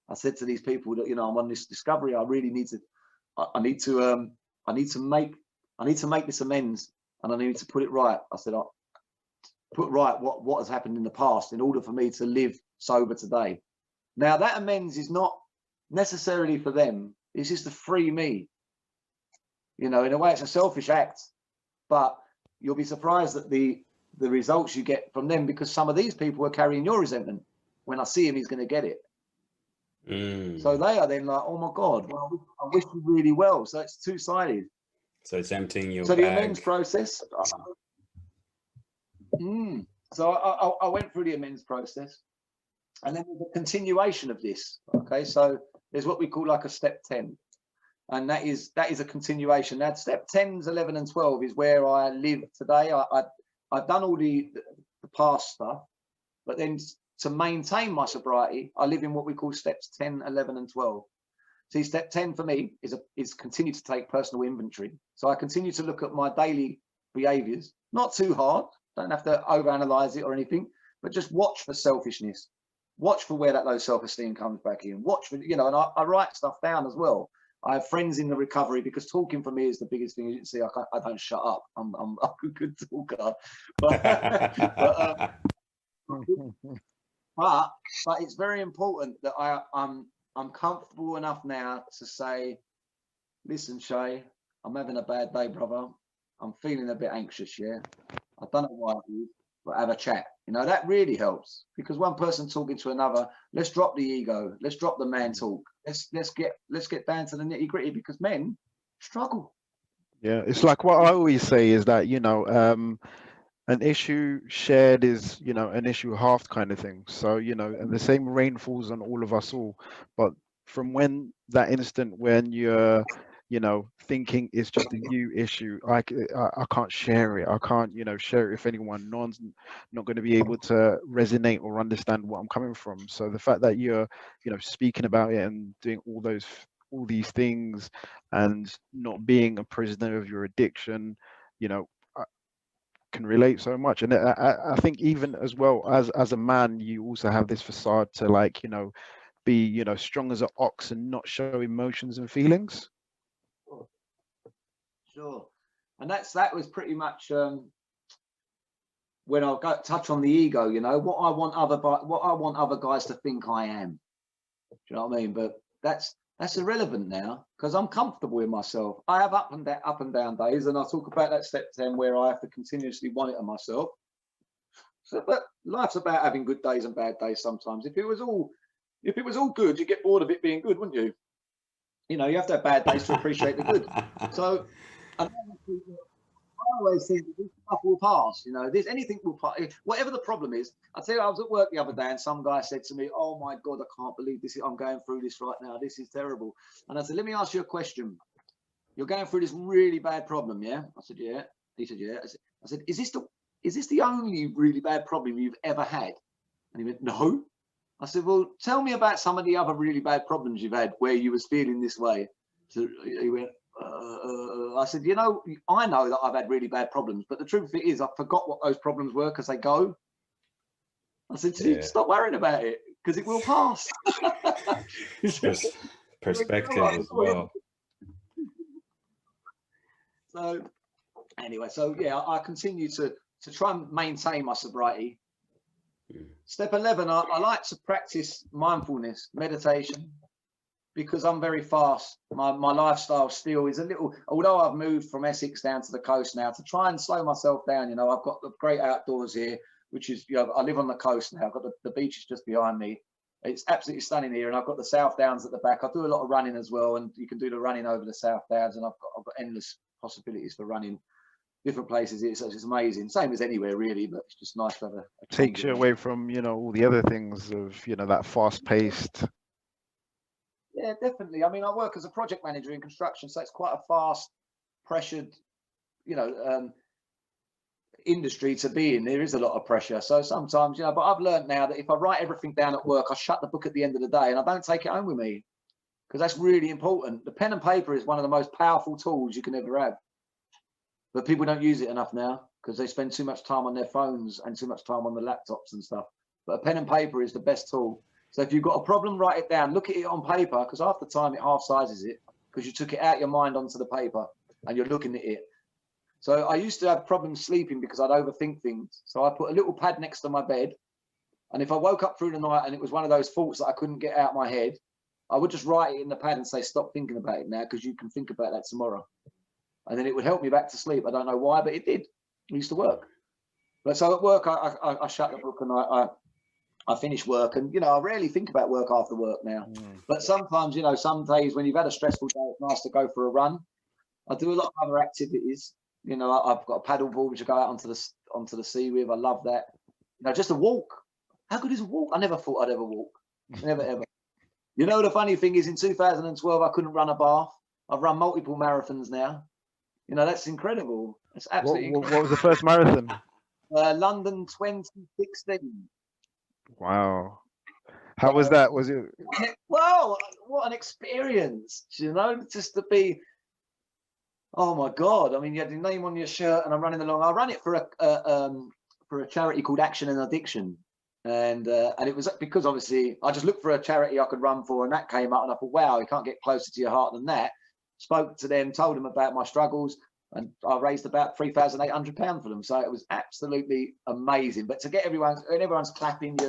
I said to these people that I'm on this discovery. I really need to. I need to make this amends, and I need to put it right. I said, I'll put right what has happened in the past in order for me to live sober today. Now that amends is not necessarily for them. It's just to free me. In a way, it's a selfish act, but you'll be surprised at the results you get from them, because some of these people are carrying your resentment. When I see him, he's going to get it. So they are then like, oh my God, well, I wish you really well. So it's two-sided. So it's emptying your bag. The amends process. So I went through the amends process, and then there's a continuation of this. Okay, so there's what we call like a step 10. And that is a continuation. Now, step 10s, 11 and 12 is where I live today. I've done all the past stuff, but then to maintain my sobriety, I live in what we call steps 10, 11 and 12. See, step 10 for me is continue to take personal inventory. So I continue to look at my daily behaviors, not too hard, don't have to overanalyze it or anything, but just watch for selfishness, watch for where that low self-esteem comes back in, watch for, and I write stuff down as well. I have friends in the recovery, because talking for me is the biggest thing. You didn't see, I don't shut up. I'm a good talker, but it's very important that I'm comfortable enough now to say, listen, Shay, I'm having a bad day, brother. I'm feeling a bit anxious, yeah. I don't know why it is, but have a chat. You know, that really helps, because one person talking to another, let's drop the ego, let's drop the man talk. Let's get down to the nitty-gritty, because men struggle. Yeah, it's like what I always say is that, an issue shared is, an issue halved kind of thing. So, and the same rain falls on all of us all. But from when that instant when you're, thinking it's just a you issue, I can't share it. I can't, share it with anyone. No one's not going to be able to resonate or understand what I'm coming from. So the fact that you're, speaking about it and doing all these things and not being a prisoner of your addiction, you know, can relate so much. And I think even as well as a man, you also have this facade to, like, be, strong as an ox and not show emotions and feelings. Sure. And that was pretty much when I got touch on the ego, what I want other guys to think I am. Do you know what I mean? But that's irrelevant now, because I'm comfortable with myself. I have up and down days, and I talk about that step 10 where I have to continuously want it of myself. So, but life's about having good days and bad days sometimes. If it was all good, you'd get bored of it being good, wouldn't you? You have to have bad days to appreciate the good. So I always think that this stuff will pass. Anything will pass. Whatever the problem is. I tell you, I was at work the other day, and some guy said to me, "Oh my God, I can't believe this. I'm going through this right now. This is terrible." And I said, "Let me ask you a question. You're going through this really bad problem, yeah?" I said, "Yeah." He said, "Yeah." I said, "Is this the only really bad problem you've ever had?" And he went, "No." I said, "Well, tell me about some of the other really bad problems you've had where you was feeling this way." So he went, I said, I know that I've had really bad problems, but the truth of it is I forgot what those problems were because they go. I said, stop worrying about it, because it will pass. Perspective as well. So anyway, yeah, I continue to try and maintain my sobriety. Step 11, I like to practice mindfulness, meditation, because I'm very fast. My lifestyle still is a little, although I've moved from Essex down to the coast now, to try and slow myself down. I've got the great outdoors here, which is, I live on the coast now. I've got the beaches just behind me. It's absolutely stunning here, and I've got the South Downs at the back. I do a lot of running as well, and you can do the running over the South Downs, and I've got endless possibilities for running different places. It's amazing. Same as anywhere really, but it's just nice to have a takes you away from, all the other things of, that fast paced. Yeah, definitely. I mean, I work as a project manager in construction, so it's quite a fast, pressured, industry to be in. There is a lot of pressure. So sometimes, but I've learned now that if I write everything down at work, I shut the book at the end of the day and I don't take it home with me, because that's really important. The pen and paper is one of the most powerful tools you can ever have. But people don't use it enough now because they spend too much time on their phones and too much time on the laptops and stuff. But a pen and paper is the best tool. So if you've got a problem, write it down, look at it on paper, because half the time it half sizes it because you took it out of your mind onto the paper and you're looking at it. So I used to have problems sleeping because I'd overthink things. So I put a little pad next to my bed. And if I woke up through the night and it was one of those thoughts that I couldn't get out of my head, I would just write it in the pad and say, stop thinking about it now, because you can think about that tomorrow. And then it would help me back to sleep. I don't know why, but it did. It used to work. But so at work, I shut the book and I finish work, and I rarely think about work after work now. But sometimes, some days when you've had a stressful day, it's nice to go for a run. I do a lot of other activities. I've got a paddle board which I go out onto the sea with. I love that. Just a walk. How good is a walk? I never thought I'd ever walk. Never ever. The funny thing is, in 2012 I couldn't run a Bath. I've run multiple marathons now. That's incredible. It's absolutely incredible. What was the first marathon? London 2016. Wow. How was that? Was it? Well, what an experience, just to be, oh my God. I mean, you had your name on your shirt and I'm running along. I ran it for a charity called Action and Addiction. And it was because obviously I just looked for a charity I could run for, and that came up, and I thought, wow, you can't get closer to your heart than that. Spoke to them, told them about my struggles. and I raised about £3,800 for them. So it was absolutely amazing. But to get everyone's clapping,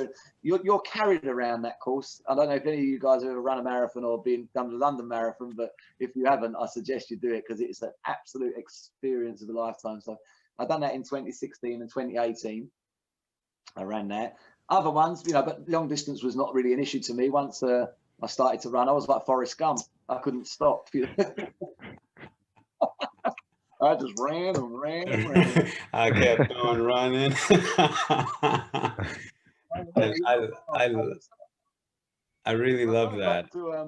you're carried around that course. I don't know if any of you guys have ever run a marathon or done the London Marathon, but if you haven't, I suggest you do it, because it's an absolute experience of a lifetime. So I've done that in 2016 and 2018. I ran that. Other ones, but long distance was not really an issue to me. Once I started to run, I was like Forrest Gump. I couldn't stop. I just ran and ran and ran. I kept on running. I really love that. I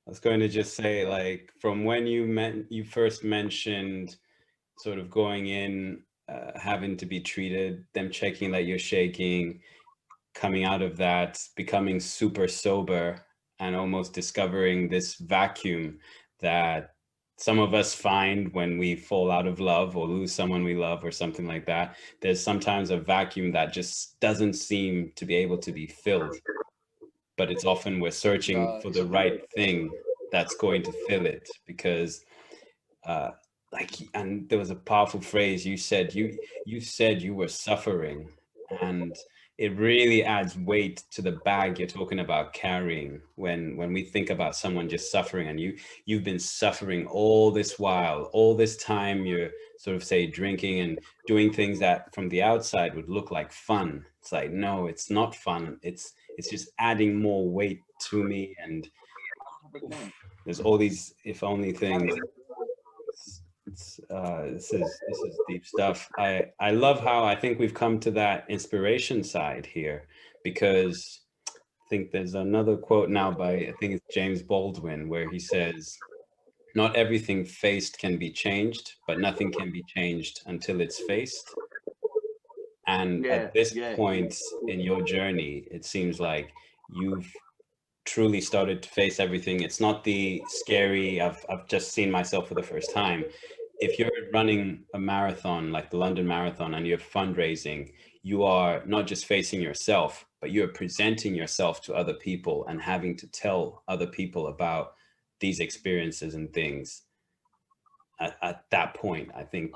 was going to just say, like, from when you first mentioned sort of going in, having to be treated, them checking that you're shaking, coming out of that, becoming super sober, and almost discovering this vacuum that some of us find when we fall out of love or lose someone we love or something like that. There's sometimes a vacuum that just doesn't seem to be able to be filled, but it's often we're searching for the right thing that's going to fill it. Because and there was a powerful phrase you said, you said you were suffering, and it really adds weight to the bag you're talking about carrying when we think about someone just suffering, and you've been suffering all this while, all this time. You're sort of, say, drinking and doing things that from the outside would look like fun. It's like, no, it's not fun. It's just adding more weight to me, and there's all these if only things. This is deep stuff. I love how I think we've come to that inspiration side here, because I think there's another quote now by, I think it's James Baldwin, where he says, "Not everything faced can be changed, but nothing can be changed until it's faced." And at this point in your journey, it seems like you've truly started to face everything. It's not the scary, I've just seen myself for the first time. If you're running a marathon like the London Marathon and you're fundraising, you are not just facing yourself, but you're presenting yourself to other people and having to tell other people about these experiences and things. At that point, I think.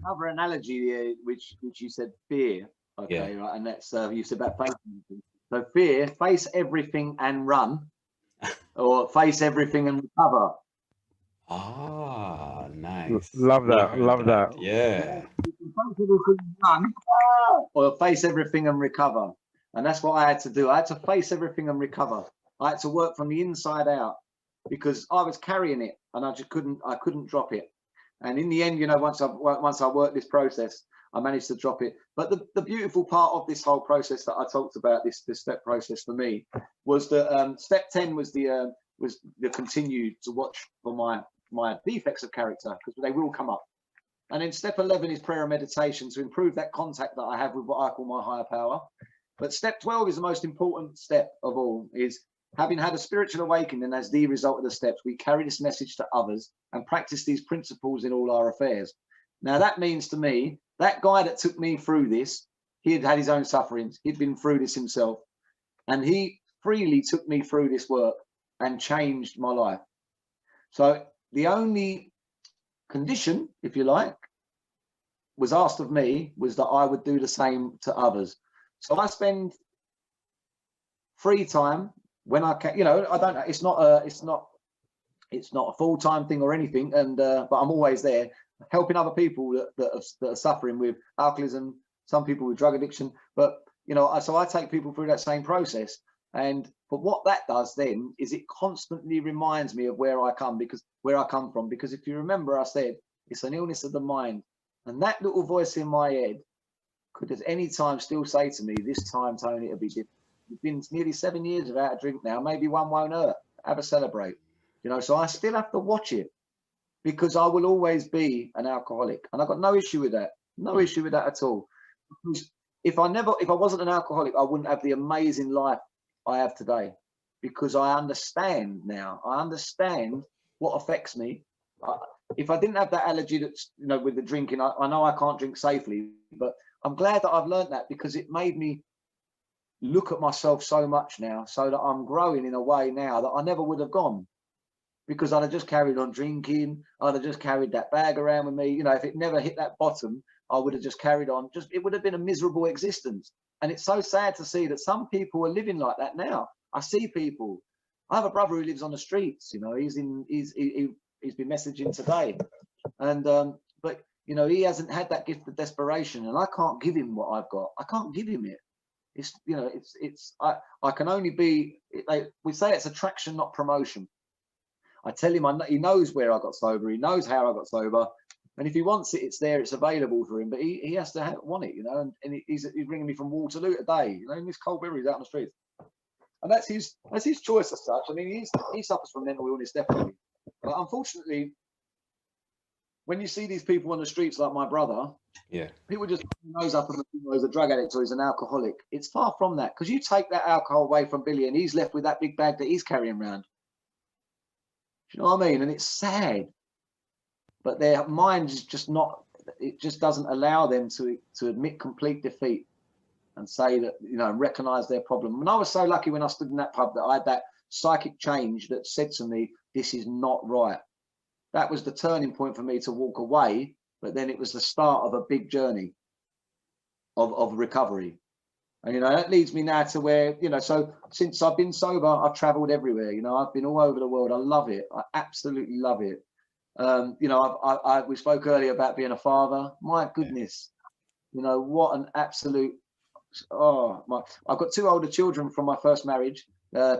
Another analogy, which you said, fear. Okay, yeah. Right, and that's you said about facing. So fear, face everything and run, or face everything and recover. Ah, nice. Love that. Love that. Yeah. Or face everything and recover. And that's what I had to do. I had to face everything and recover. I had to work from the inside out, because I was carrying it and I couldn't drop it. And in the end, once I worked this process, I managed to drop it. But the beautiful part of this whole process that I talked about, this step process for me, was that step 10 was the continue to watch for my defects of character, because they will come up. And then step 11 is prayer and meditation, to improve that contact that I have with what I call my higher power. But step 12 is the most important step of all, is having had a spiritual awakening, and as the result of the steps, we carry this message to others and practice these principles in all our affairs. Now, that means to me, that guy that took me through this, he had had his own sufferings. He'd been through this himself, and he freely took me through this work and changed my life. So the only condition, if you like, was asked of me was that I would do the same to others. So I spend free time when I can, I don't know, it's not a full-time thing or anything, and but I'm always there helping other people that are suffering with alcoholism, some people with drug addiction. But so I take people through that same process. But what that does then is it constantly reminds me of where I come from. Because if you remember, I said it's an illness of the mind, and that little voice in my head could at any time still say to me, "This time, Tony, it'll be different. You've been nearly 7 years without a drink now. Maybe one won't hurt. Have a celebrate." So I still have to watch it, because I will always be an alcoholic, and I've got no issue with that. No issue with that at all. Because if I wasn't an alcoholic, I wouldn't have the amazing life I have today, because I understand now. I understand what affects me. If I didn't have that allergy that's, with the drinking, I know I can't drink safely, but I'm glad that I've learned that, because it made me look at myself so much now, so that I'm growing in a way now that I never would have gone. because I'd have just carried on drinking. I'd have just carried that bag around with me. You know, if it never hit that bottom, I would have just carried on. Just, it would have been a miserable existence. And it's so sad to see that some people are living like that now. I see people. I have a brother who lives on the streets. You know, he's been messaging today, and but you know, he hasn't had that gift of desperation, and I can't give him what I've got. I can't give him it. It's, you know, I can only be. We say it's attraction, not promotion. I tell him, he knows where I got sober. He knows how I got sober. And if he wants it, it's there. It's available for him. But he has to want it, you know. And he's ringing me from Waterloo today, you know, in this cold weather, he's out on the streets. And that's his choice as such. I mean, he suffers from mental illness, definitely. But unfortunately, when you see these people on the streets like my brother, yeah, people just nose up and he's a drug addict or he's an alcoholic. It's far from that, because you take that alcohol away from Billy and he's left with that big bag that he's carrying around. Do you know what I mean? And it's sad. But their mind is just not, it just doesn't allow them to admit complete defeat and say that, you know, recognize their problem. And I was so lucky when I stood in that pub that I had that psychic change that said to me, this is not right. That was the turning point for me to walk away. But then it was the start of a big journey of recovery. And, you know, that leads me now to where, you know, so since I've been sober, I've traveled everywhere. You know, I've been all over the world. I love it. I absolutely love it. You know, we spoke earlier about being a father. My goodness, you know, what an absolute, I've got 2 older children from my first marriage.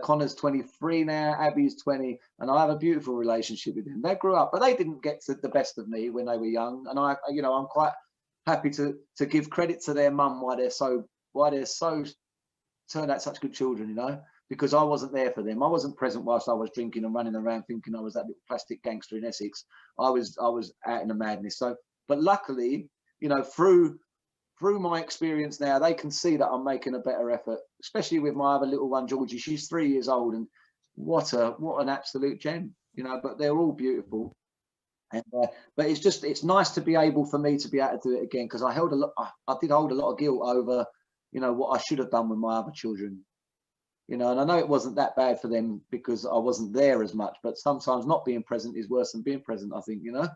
Connor's 23 now, Abby's 20, and I have a beautiful relationship with them. They grew up, but they didn't get to the best of me when they were young. And you know, I'm quite happy to give credit to their mum why they're so turned out such good children, you know, because I wasn't there for them. I wasn't present whilst I was drinking and running around thinking I was that little plastic gangster in Essex. I was out in the madness. So, but luckily, you know, through my experience now, they can see that I'm making a better effort, especially with my other little one, Georgie. She's 3 years old, and what an absolute gem, you know. But they're all beautiful, and but it's nice to be able for me to be able to do it again, because I did hold a lot of guilt over, you know, what I should have done with my other children, you know. And I know it wasn't that bad for them because I wasn't there as much, but sometimes not being present is worse than being present, I think, you know.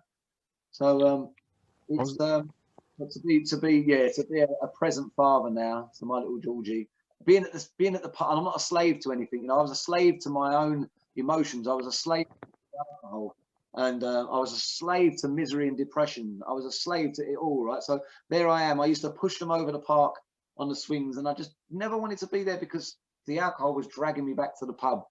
So it's but to be a present father now to my little Georgie, being at the part, and I'm not a slave to anything, you know. I was a slave to my own emotions. I was a slave to alcohol, and I was a slave to misery and depression. I was a slave to it all, right? So there I am. I used to push them over the park on the swings, and I just never wanted to be there because the alcohol was dragging me back to the pub.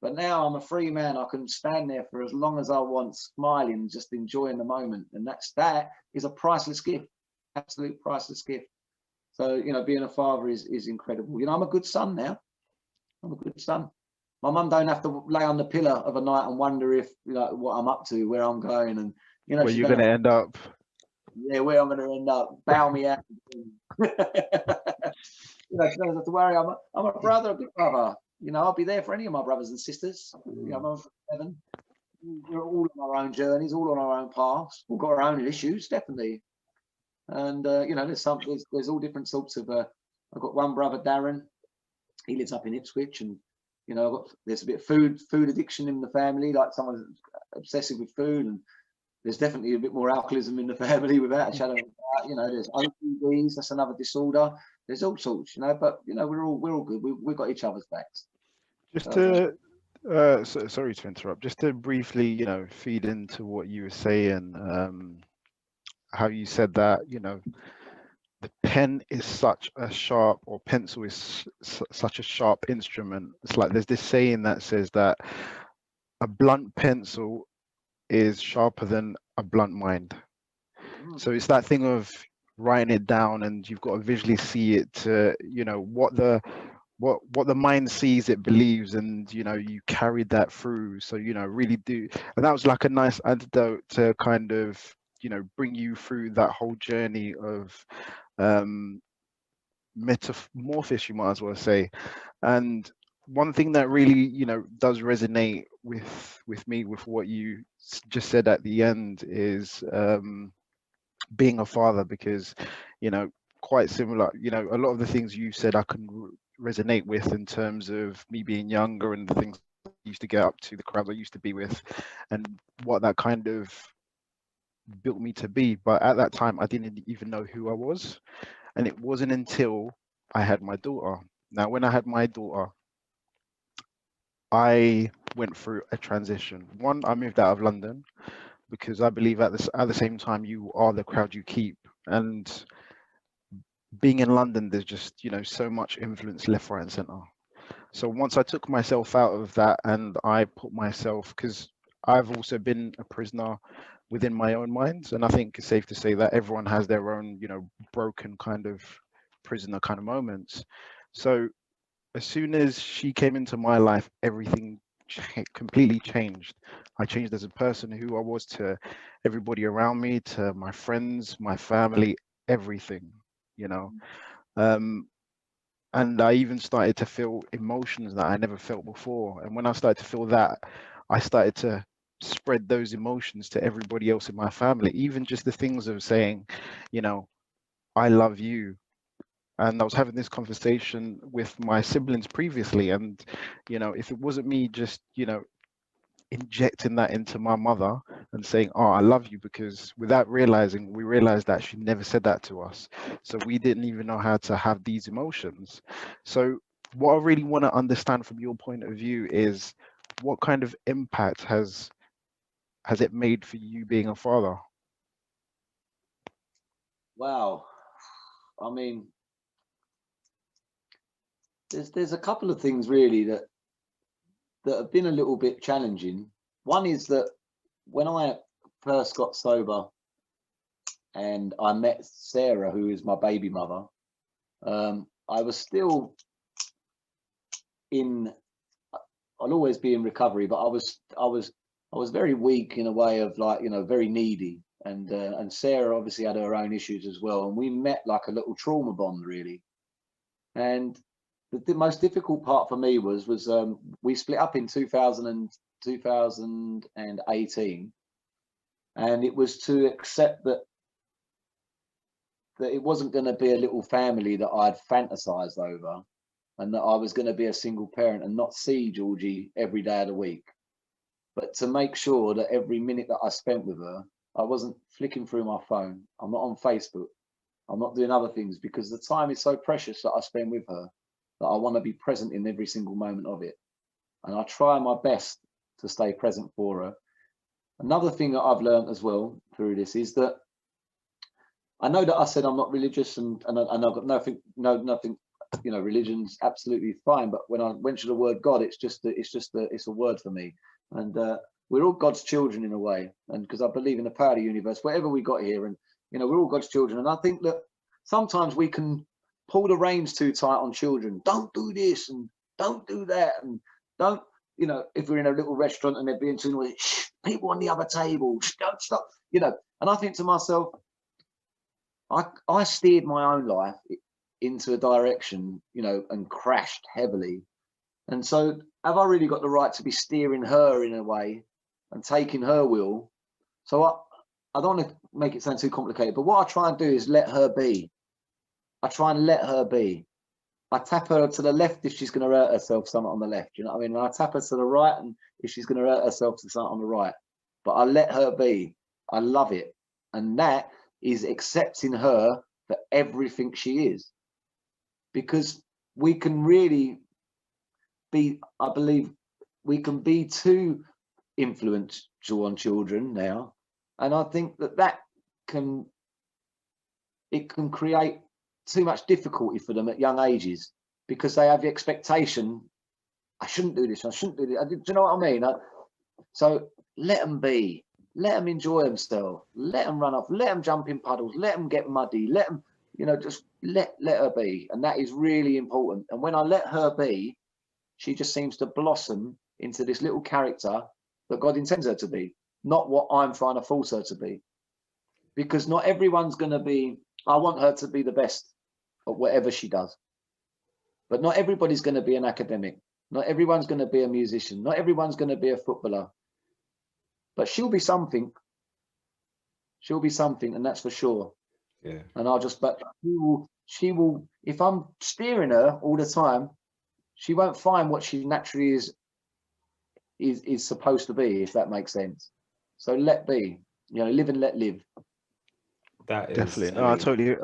But now I'm a free man. I can stand there for as long as I want, smiling, just enjoying the moment. And that is a priceless gift, absolute priceless gift. So, you know, being a father is incredible. You know, I'm a good son now. I'm a good son. My mum don't have to lay on the pillow of a night and wonder if, you know, what I'm up to, where I'm going, and, you know, where you're going to end up. Yeah, where I'm going to end up. Bow me out. You know, she doesn't have to worry. I'm a brother, a good brother. You know, I'll be there for any of my brothers and sisters. You know, I'm 7. We're all on our own journeys, all on our own paths. We've got our own issues, definitely. And you know, there's all different sorts of. I've got one brother, Darren. He lives up in Ipswich, and you know, there's a bit of food addiction in the family. Like someone's obsessive with food, and there's definitely a bit more alcoholism in the family, without a shadow of a doubt. You know, there's OCDs. That's another disorder. There's all sorts, you know. But you know, we're all good. We've got each other's backs. Just sorry to interrupt. Just to briefly, you know, feed into what you were saying. How you said that, you know, the pen is such a sharp, or pencil is such a sharp instrument. It's like there's this saying that says that a blunt pencil is sharper than a blunt mind. So it's that thing of writing it down, and you've got to visually see it to, you know, what the mind sees, it believes, and you know, you carried that through. So, you know, really do. And that was like a nice antidote to kind of, you know, bring you through that whole journey of metamorphosis, you might as well say. And one thing that really, you know, does resonate with me with what you just said at the end is being a father, because, you know, quite similar, you know, a lot of the things you said I can resonate with in terms of me being younger and the things used to get up to, the crowds I used to be with, and what that kind of built me to be. But at that time, I didn't even know who I was. And it wasn't until I had my daughter. Now, when I had my daughter, I went through a transition. One, I moved out of London because I believe at the same time, you are the crowd you keep. And being in London, there's just, so much influence left, right, and center. So once I took myself out of that and I put myself, because I've also been a prisoner within my own mind, and I think it's safe to say that everyone has their own, broken kind of prisoner kind of moments. So as soon as she came into my life, everything completely changed. I changed as a person, who I was to everybody around me, to my friends, my family, everything, you know. Um, and I even started to feel emotions that I never felt before. And when I started to feel that, I started to spread those emotions to everybody else in my family, even just the things of saying, I love you. And I was having this conversation with my siblings previously. And, if it wasn't me just, injecting that into my mother and saying, oh, I love you, because without realizing, we realized that she never said that to us. So we didn't even know how to have these emotions. So what I really want to understand from your point of view is, what kind of impact has it made for you being a father? Wow. I mean, there's a couple of things really that have been a little bit challenging. One is that when I first got sober and I met Sarah, who is my baby mother, I was still in, I'll always be in recovery, but I was very weak in a way of, like, very needy. And Sarah obviously had her own issues as well. And we met like a little trauma bond, really. And the most difficult part for me was we split up in 2018, and it was to accept that it wasn't going to be a little family that I'd fantasized over, and that I was going to be a single parent and not see Georgie every day of the week, but to make sure that every minute that I spent with her, I wasn't flicking through my phone, I'm not on Facebook, I'm not doing other things, because the time is so precious that I spend with her, that I want to be present in every single moment of it. And I try my best to stay present for her. Another thing that I've learned as well through this is that I know that I said I'm not religious, and I've got nothing, religion's absolutely fine. But when I mention the word God, it's a word for me. And we're all God's children in a way. And because I believe in the power of the universe, whatever we got here, and, we're all God's children. And I think that sometimes we can pull the reins too tight on children. Don't do this and don't do that, and don't, if we're in a little restaurant and they're being too noisy, shh, people on the other table, shh, don't stop, And I think to myself, I steered my own life into a direction, and crashed heavily. And so have I really got the right to be steering her in a way and taking her will? So I don't want to make it sound too complicated, but what I try and do is let her be. I try and let her be. I tap her to the left if she's going to hurt herself, something on the left. You know what I mean? And I tap her to the right, and if she's going to hurt herself, to something on the right. But I let her be. I love it. And that is accepting her for everything she is. Because we can really be, I believe, we can be too influential on children now. And I think that can create too much difficulty for them at young ages, because they have the expectation, I shouldn't do this, I shouldn't do this. Do you know what I mean? So let them be, let them enjoy themselves, let them run off, let them jump in puddles, let them get muddy, let them, just let her be. And that is really important. And when I let her be, she just seems to blossom into this little character that God intends her to be, not what I'm trying to force her to be. Because not everyone's going to be, I want her to be the best at whatever she does. But not everybody's going to be an academic. Not everyone's going to be a musician. Not everyone's going to be a footballer. But she'll be something. She'll be something, and that's for sure. Yeah. And but she will, if I'm steering her all the time, she won't find what she naturally is is supposed to be, if that makes sense. So let be, you know, live and let live. That is, Definitely. I No, I mean, totally.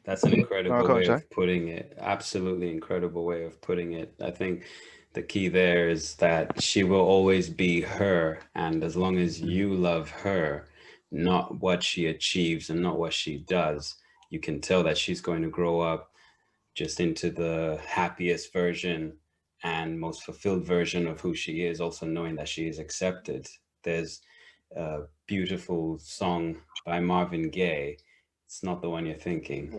that's an No, incredible go on, way Jack. of putting it. Absolutely incredible way of putting it. I think the key there is that she will always be her, and as long as you love her, not what she achieves and not what she does, you can tell that she's going to grow up just into the happiest version and most fulfilled version of who she is, also knowing that she is accepted. There's a beautiful song by Marvin Gaye. It's not the one you're thinking.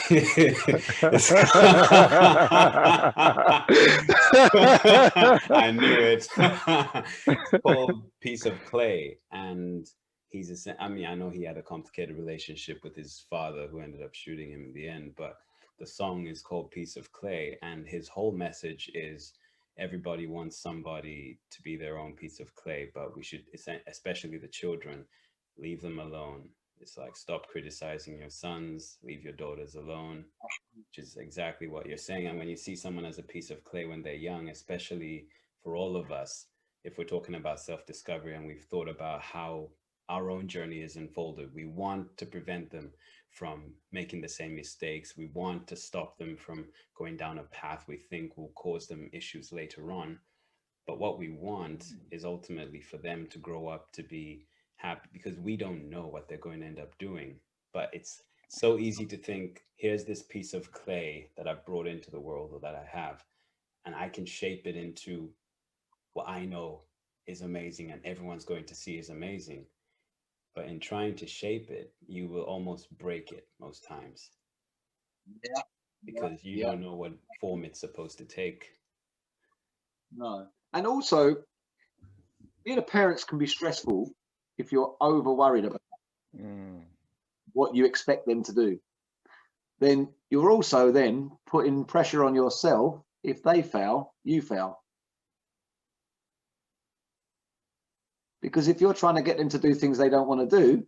It's I knew it. It's called Piece of Clay. And I mean, I know he had a complicated relationship with his father who ended up shooting him in the end, but the song is called Piece of Clay. And his whole message is everybody wants somebody to be their own piece of clay, but we should, especially the children, leave them alone. It's like, stop criticizing your sons, leave your daughters alone, which is exactly what you're saying. And when you see someone as a piece of clay when they're young, especially for all of us, if we're talking about self-discovery and we've thought about how our own journey is unfolded, we want to prevent them from making the same mistakes. We want to stop them from going down a path we think will cause them issues later on. But what we want is ultimately for them to grow up to be happy, because we don't know what they're going to end up doing. But it's so easy to think, here's this piece of clay that I've brought into the world, or that I have, and I can shape it into what I know is amazing and everyone's going to see is amazing. But in trying to shape it, you will almost break it most times, Yeah, because you yeah, don't know what form it's supposed to take. no. And also, being a parent can be stressful if you're over worried about Mm. what you expect them to do. Then you're also then putting pressure on yourself. If they fail, you fail. Because if you're trying to get them to do things they don't want to do,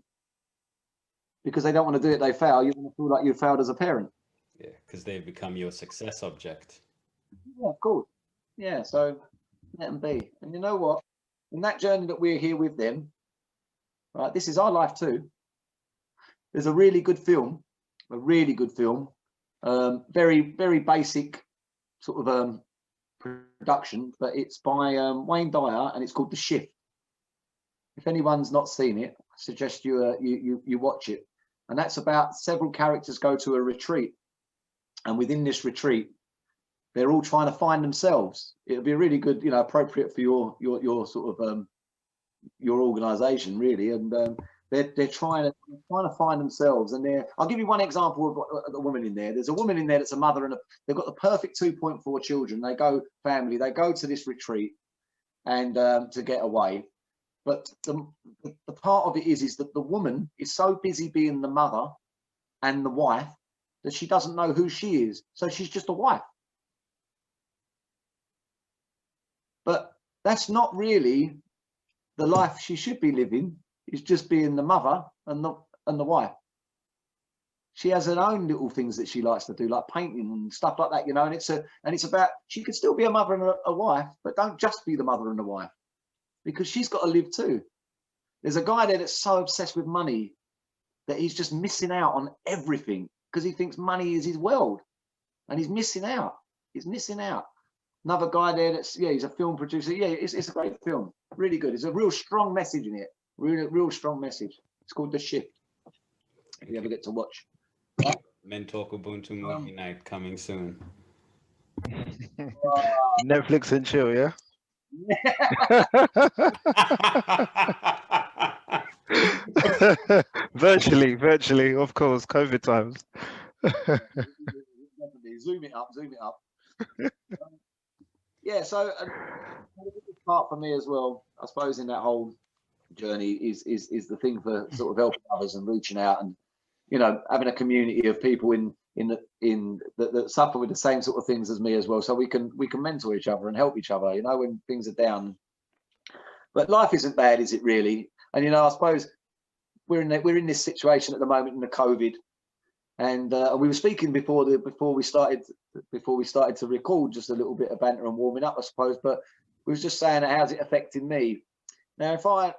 because they don't want to do it, they fail, you're going to feel like you failed as a parent. Yeah, because they've become your success object. Yeah, of course. Yeah, so let them be. And you know what? In that journey that we're here with them, right, this is our life too. There's a really good film, very, very basic sort of production, but it's by Wayne Dyer, and it's called The Shift. If anyone's not seen it, I suggest you watch it. And that's about several characters go to a retreat, and within this retreat, they're all trying to find themselves. It'll be a really good, you know, appropriate for your sort of your organisation, really. And they're trying to find themselves. And I'll give you one example of a woman in there. There's a woman in there that's a mother, and they've got the perfect 2.4 children. They go to this retreat and to get away. But the part of it is that the woman is so busy being the mother and the wife that she doesn't know who she is. So she's just a wife. But that's not really the life she should be living. Is just being the mother and the wife. She has her own little things that she likes to do, like painting and stuff like that, you know. And it's about, she could still be a mother and a wife, but don't just be the mother and the wife, because she's got to live too. There's a guy there that's so obsessed with money that he's just missing out on everything because he thinks money is his world, and he's missing out. He's missing out. Another guy there that's, yeah, he's a film producer. Yeah, it's a great film, really good. There's a real strong message in it, real strong message. It's called The Shift. If you ever get to watch. MenTalk Ubuntu movie night coming soon. Netflix and chill, yeah. virtually, of course, COVID times. Zoom it up. Yeah, so the biggest part for me as well, I suppose, in that whole journey is the thing for sort of helping others and reaching out, and, you know, having a community of people that suffer with the same sort of things as me as well, so we can mentor each other and help each other, you know, when things are down. But life isn't bad, is it really? And, you know, I suppose we're in this situation at the moment in the COVID, and we were speaking before we started to record, just a little bit of banter and warming up, I suppose. But we was just saying how's it affecting me. Now, if I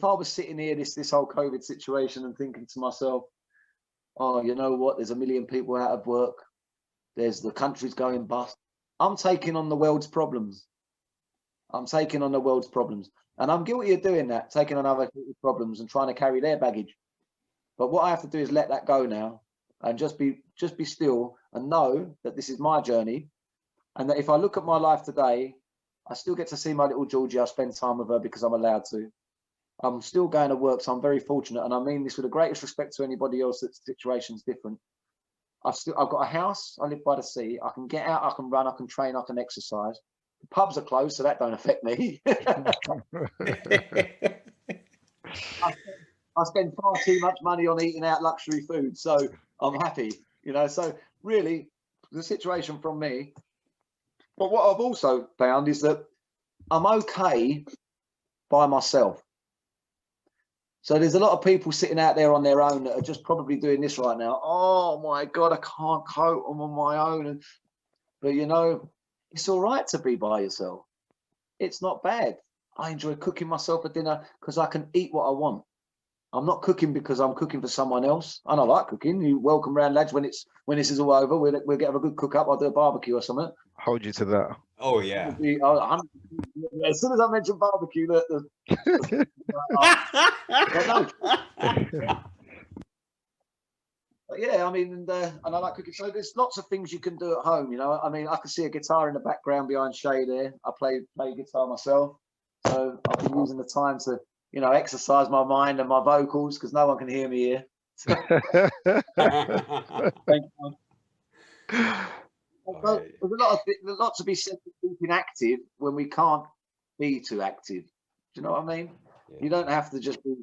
was sitting here this whole COVID situation and thinking to myself, oh, you know what? There's 1 million people out of work. There's the country's going bust. I'm taking on the world's problems. I'm taking on the world's problems, and I'm guilty of doing that, taking on other people's problems and trying to carry their baggage. But what I have to do is let that go now, and just be still and know that this is my journey, and that if I look at my life today, I still get to see my little Georgie. I spend time with her because I'm allowed to. I'm still going to work, so I'm very fortunate, and I mean this with the greatest respect to anybody else that's situation's different. I've got a house. I live by the sea. I can get out. I can run. I can train. I can exercise. The pubs are closed, so that don't affect me. I spend far too much money on eating out luxury food, so I'm happy. You know, so really, the situation from me. But what I've also found is that I'm okay by myself. So there's a lot of people sitting out there on their own that are just probably doing this right now. Oh my God, I can't cope. I'm on my own. But you know, it's all right to be by yourself. It's not bad. I enjoy cooking myself a dinner because I can eat what I want. I'm not cooking because I'm cooking for someone else. And I like cooking. You welcome round, lads. When this is all over, we'll get a good cook up. I'll do a barbecue or something. Hold you to that. Oh yeah. As soon as I mention barbecue, but yeah, I mean, and I like cooking. So there's lots of things you can do at home. You know, I mean, I can see a guitar in the background behind Shay there. I play guitar myself, so I've been using the time to, you know, exercise my mind and my vocals because no one can hear me here. Thank you. There's a lot to be said for keeping active when we can't be too active. Do you know what I mean? Yeah. You don't have to just be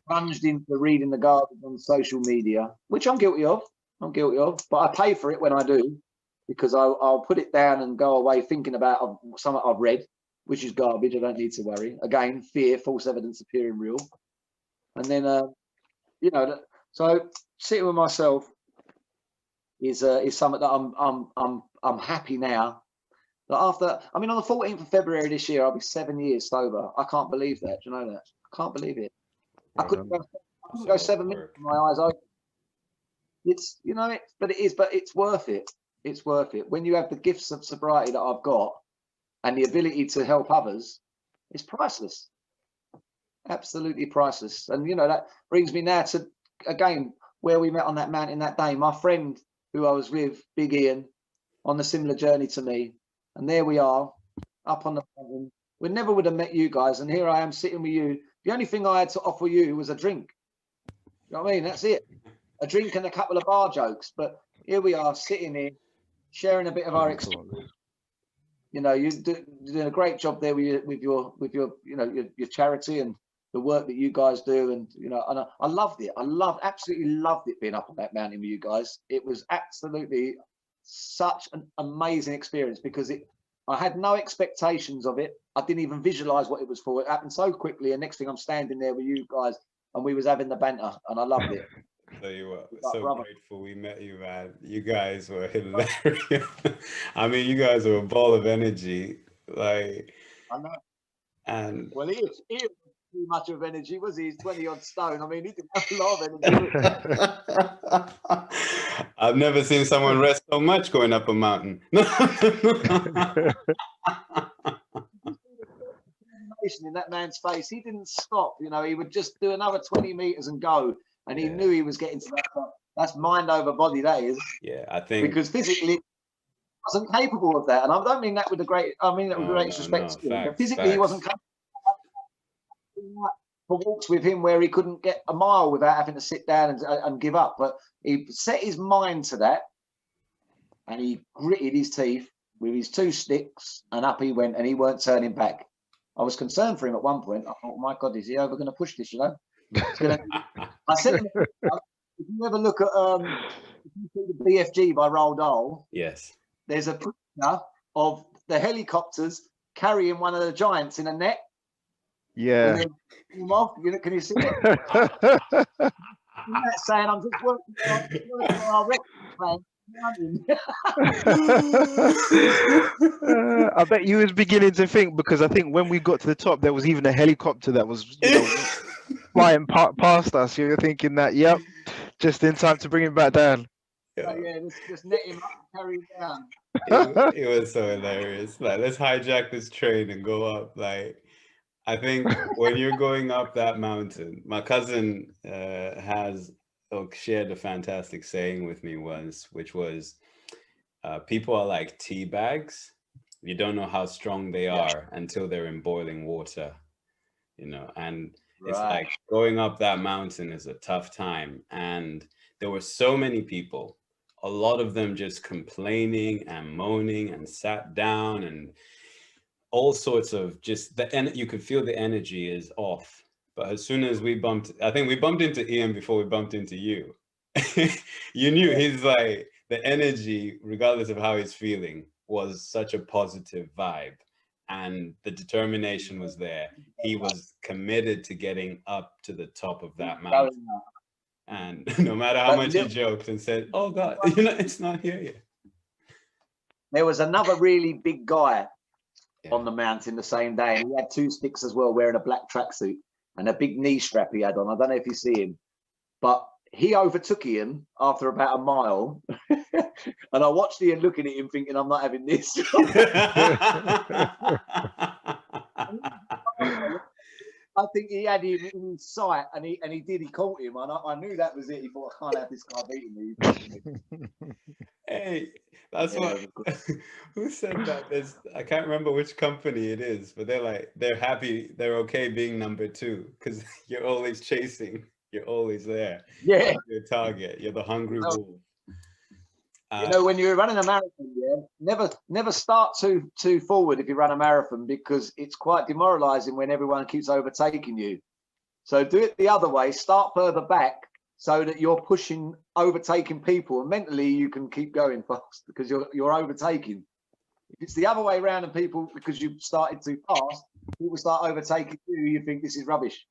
plunged into reading the garbage on social media, which I'm guilty of. But I pay for it when I do, because I'll put it down and go away thinking about something I've read, which is garbage. I don't need to worry. Again, fear, false evidence appearing real. And then, you know, so sitting with myself is something that I'm happy now. That after, I mean, on the 14th of February this year, I'll be 7 years sober. I can't believe that. Do you know that? I can't believe it. I couldn't go 7 minutes with my eyes open. It's, you know, but it's worth it. It's worth it. When you have the gifts of sobriety that I've got and the ability to help others, it's priceless. Absolutely priceless. And, you know, that brings me now to, again, where we met on that mountain that day. My friend who I was with, Big Ian, on a similar journey to me. And there we are, up on the mountain. We never would have met you guys. And here I am sitting with you. The only thing I had to offer you was a drink. You know what I mean? That's it. A drink and a couple of bar jokes. But here we are sitting here, sharing a bit of our experience. You know, you're doing a great job there with your you know, your charity and the work that you guys do. And, you know, and I loved it. Absolutely loved it being up on that mountain with you guys. It was absolutely such an amazing experience because I had no expectations of it. I didn't even visualize what it was for. It happened so quickly, and next thing I'm standing there with you guys and we was having the banter, and I loved it. So you were so grateful we met you, man. You guys were hilarious. I mean, you guys were a ball of energy. Like, I know. And well, he was too much of energy, was he? He's 20 odd stone. I mean, he didn't have a lot of energy. I've never seen someone rest so much going up a mountain. In that man's face, he didn't stop. You know, he would just do another 20 meters and go, and he knew he was getting to that point. That's mind over body, that is. Yeah, I think because physically he wasn't capable of that, and I don't mean that with the great. I mean that with great respect. But physically, he wasn't capable. For walks with him where he couldn't get a mile without having to sit down and give up, but he set his mind to that, and he gritted his teeth with his 2 sticks, and up he went, and he weren't turning back. I was concerned for him at one point. I thought, oh my God, is he ever going to push this? You know, I said, if you ever look at the BFG by Roald Dahl, yes, there's a picture of the helicopters carrying one of the giants in a net. Yeah. Can you see it? Saying I'm just working on our record plan I bet you was beginning to think, because I think when we got to the top, there was even a helicopter that was, flying past us. You're thinking that, yep, just in time to bring him back down. Oh, yeah, just net him up and carry him down. It was so hilarious. Like, let's hijack this train and go up. Like, I think when you're going up that mountain, my cousin shared a fantastic saying with me once, which was, people are like tea bags. You don't know how strong they are until they're in boiling water, and it's Right. like going up that mountain is a tough time. And there were so many people, a lot of them just complaining and moaning and sat down and all sorts of you could feel the energy is off. But as soon as I think we bumped into Ian before we bumped into you. You knew he's like, the energy, regardless of how he's feeling, was such a positive vibe. And the determination was there. He was committed to getting up to the top of that mountain. And no matter how much he joked and said, oh God, it's not here yet. There was another really big guy on the mountain the same day, and he had 2 sticks as well, wearing a black tracksuit and a big knee strap he had on. I don't know if you see him, but he overtook Ian after about a mile. And I watched Ian looking at him thinking, I'm not having this. I think he had him in sight, and he caught him, and I knew that was it. He thought, I can't have this guy beating me. Hey, that's what. Who said that? I can't remember which company it is, but they're happy, they're okay being number 2 because you're always chasing, you're always there. Yeah, Your target, you're the hungry wolf. When you're running a marathon, never start too forward if you run a marathon, because it's quite demoralizing when everyone keeps overtaking you. So do it the other way. Start further back so that you're overtaking people, and mentally you can keep going fast because you're overtaking. If it's the other way around and people, because you've started too fast, people start overtaking you think this is rubbish.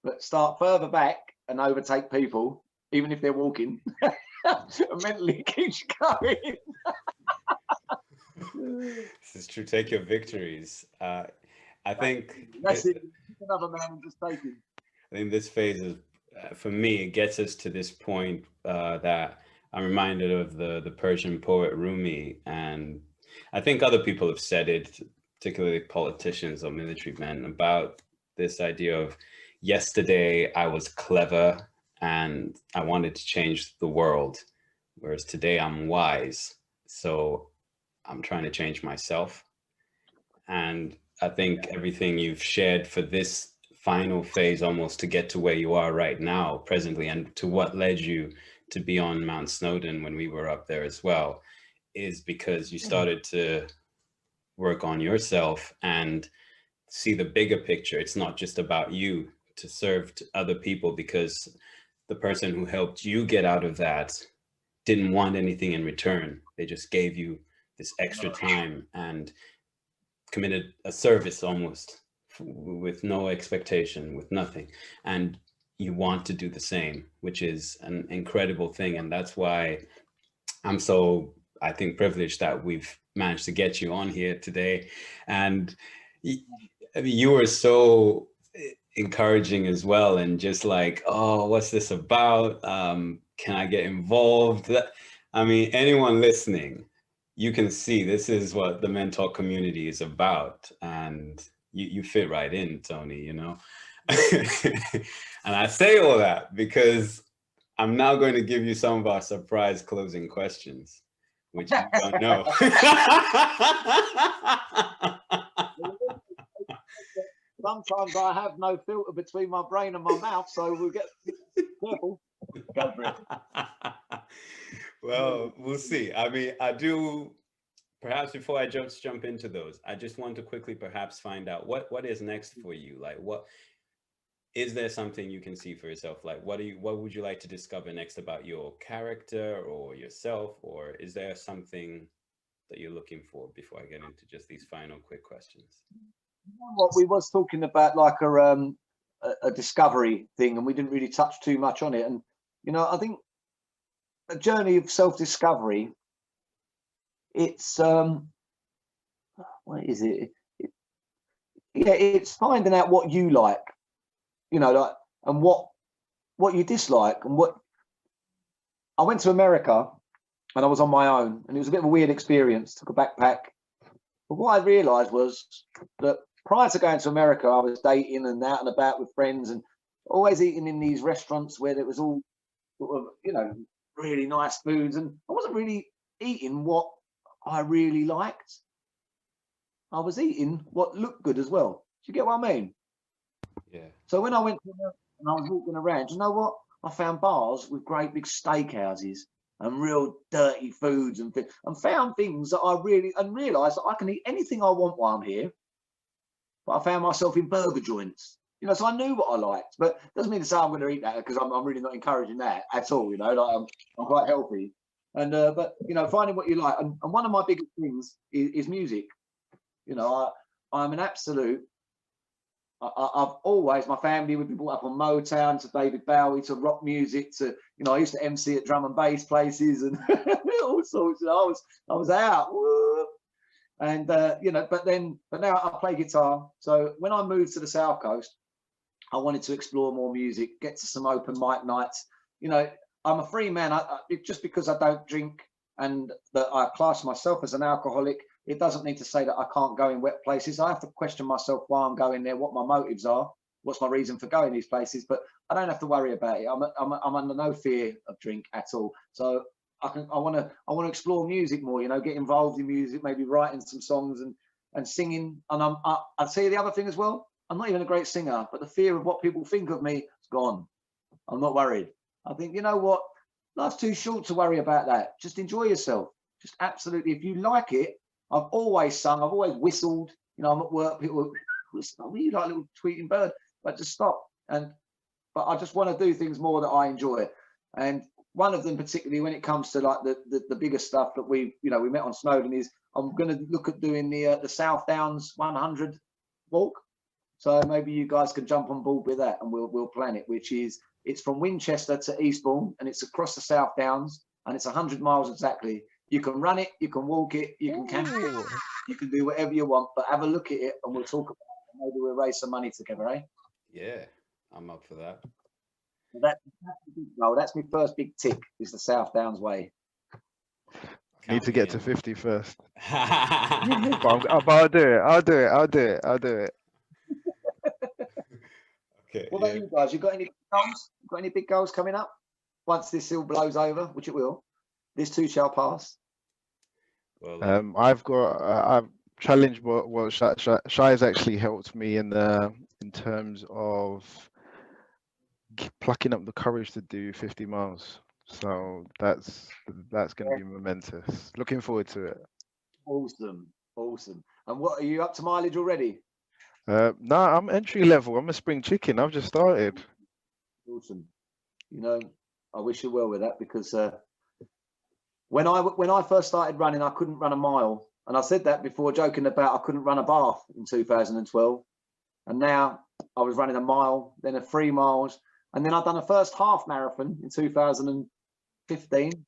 But start further back and overtake people, even if they're walking. And mentally keeps you going. This is true. Take your victories. I think that's it. Another man just taking. I think this phase is, for me, it gets us to this point that I'm reminded of the Persian poet Rumi, and I think other people have said it, particularly politicians or military men, about this idea of, yesterday I was clever and I wanted to change the world, whereas today I'm wise, so I'm trying to change myself. And I think everything you've shared for this final phase, almost to get to where you are right now, presently, and to what led you to be on Mount Snowdon when we were up there as well, is because you started to work on yourself and see the bigger picture. It's not just about you, to serve to other people, because the person who helped you get out of that didn't want anything in return. They just gave you this extra time and committed a service almost, with no expectation, with nothing. And you want to do the same, which is an incredible thing. And that's why I'm so, I think, privileged that we've managed to get you on here today. And I mean, you were so encouraging as well, and just like, oh, what's this about? Can I get involved? I mean, anyone listening, you can see this is what the MenTalk community is about, and you fit right in, Tony, And I say all that because I'm now going to give you some of our surprise closing questions, which you don't know. Sometimes I have no filter between my brain and my mouth, so we'll get careful. Go for it. Well, we'll see. I mean, I do, perhaps before I just jump into those, I just want to quickly perhaps find out what is next for you. Like, what is there something you can see for yourself? Like, what would you like to discover next about your character or yourself? Or is there something that you're looking for before I get into just these final quick questions? What we was talking about, like a discovery thing, and we didn't really touch too much on it. And I think a journey of self-discovery. It's what is it? Yeah, it's finding out what you like, you know, like, and what you dislike, and what. I went to America and I was on my own, and it was a bit of a weird experience. Took a backpack, but what I realised was that prior to going to America, I was dating and out and about with friends, and always eating in these restaurants where there was all sort of, you know, really nice foods, and I wasn't really eating what I really liked. I was eating what looked good as well. Do you get what I mean? Yeah. So when I went to America and I was walking around, you know what? I found bars with great big steakhouses and real dirty foods and found things that I really, and realised that I can eat anything I want while I'm here. But I found myself in burger joints, you know, so I knew what I liked. But it doesn't mean to say I'm going to eat that, because I'm really not encouraging that at all, you know, like I'm quite healthy. And but you know, finding what you like, and one of my biggest things is music. You know, I'm an absolute. I've always, my family would be brought up on Motown, to David Bowie, to rock music, to, you know, I used to MC at drum and bass places and all sorts. You know, I was out, woo. And you know, but now I play guitar. So when I moved to the South Coast, I wanted to explore more music, get to some open mic nights. You know, I'm a free man. Just because I don't drink and that I class myself as an alcoholic, it doesn't need to say that I can't go in wet places. I have to question myself why I'm going there, what my motives are, what's my reason for going these places. But I don't have to worry about it. I'm under no fear of drink at all. So I want to explore music more. You know, get involved in music, maybe writing some songs and singing. And I'll tell you the other thing as well. I'm not even a great singer, but the fear of what people think of me is gone. I'm not worried. I think, you know what, life's too short to worry about that. Just enjoy yourself. Just absolutely, if you like it. I've always sung, I've always whistled. You know, I'm at work, people whistle, you like a little tweeting bird, but just stop. But I just want to do things more that I enjoy. And one of them, particularly when it comes to like the bigger stuff that we met on Snowdon, is I'm going to look at doing the South Downs 100 walk. So maybe you guys can jump on board with that, and we'll plan it. It's from Winchester to Eastbourne, and it's across the South Downs, and it's 100 miles exactly. You can run it, you can walk it, you can camp it, you can do whatever you want, but have a look at it and we'll talk about it. Maybe we'll raise some money together, eh? Yeah, I'm up for that. That's my first big tick, is the South Downs way. Need to get to 50 first. but I'll do it. Okay. What about you guys? You got any goals? Got any big goals coming up? Once this all blows over, which it will, this too shall pass. Well, I've challenged what Shai has actually helped me in terms of plucking up the courage to do 50 miles. So that's going to be momentous. Looking forward to it. Awesome. And what, are you up to mileage already? No, I'm entry level. I'm a spring chicken. I've just started. Awesome. You know, I wish you well with that, because when I first started running, I couldn't run a mile, and I said that before, joking about I couldn't run a bath in 2012, and now I was running a mile, then 3 miles, and then I've done a first half marathon in 2015,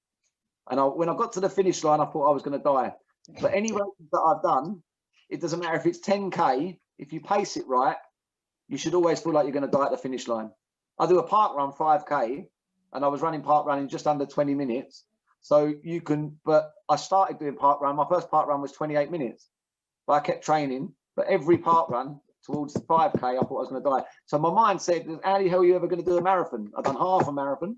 and when I got to the finish line, I thought I was going to die. But any races that I've done, it doesn't matter if it's 10k, if you pace it right, you should always feel like you're going to die at the finish line. I do a park run 5k, and I was running park run in just under 20 minutes. So you can, but I started doing park run. My first park run was 28 minutes, but I kept training. But every park run towards the 5k, I thought I was going to die. So my mind said, how the hell are you ever going to do a marathon? I've done half a marathon.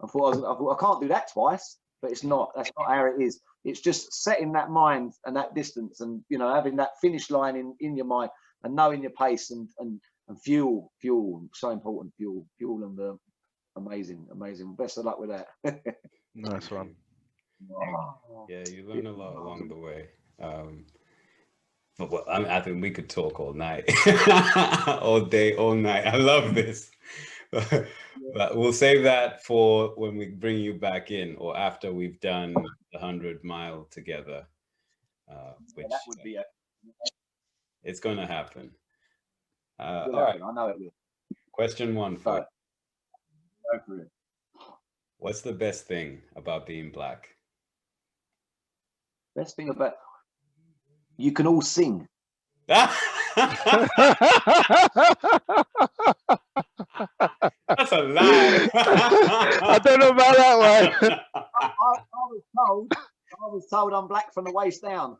I thought I can't do that twice, but it's not. That's not how it is. It's just setting that mind and that distance, and you know, having that finish line in your mind, and knowing your pace, and fuel. So important. Fuel, and amazing. Best of luck with that. Nice one. Yeah, you learn a lot along the way. But well, I think we could talk all night, all day, all night. I love this. But we'll save that for when we bring you back in, or after we've done the 100-mile together. Which that would be it's going to happen. All right. I know it will. Question 1 for you. Go for it. What's the best thing about being black? Best thing about you can all sing. That's a lie. I don't know about that one. I was told I'm black from the waist down.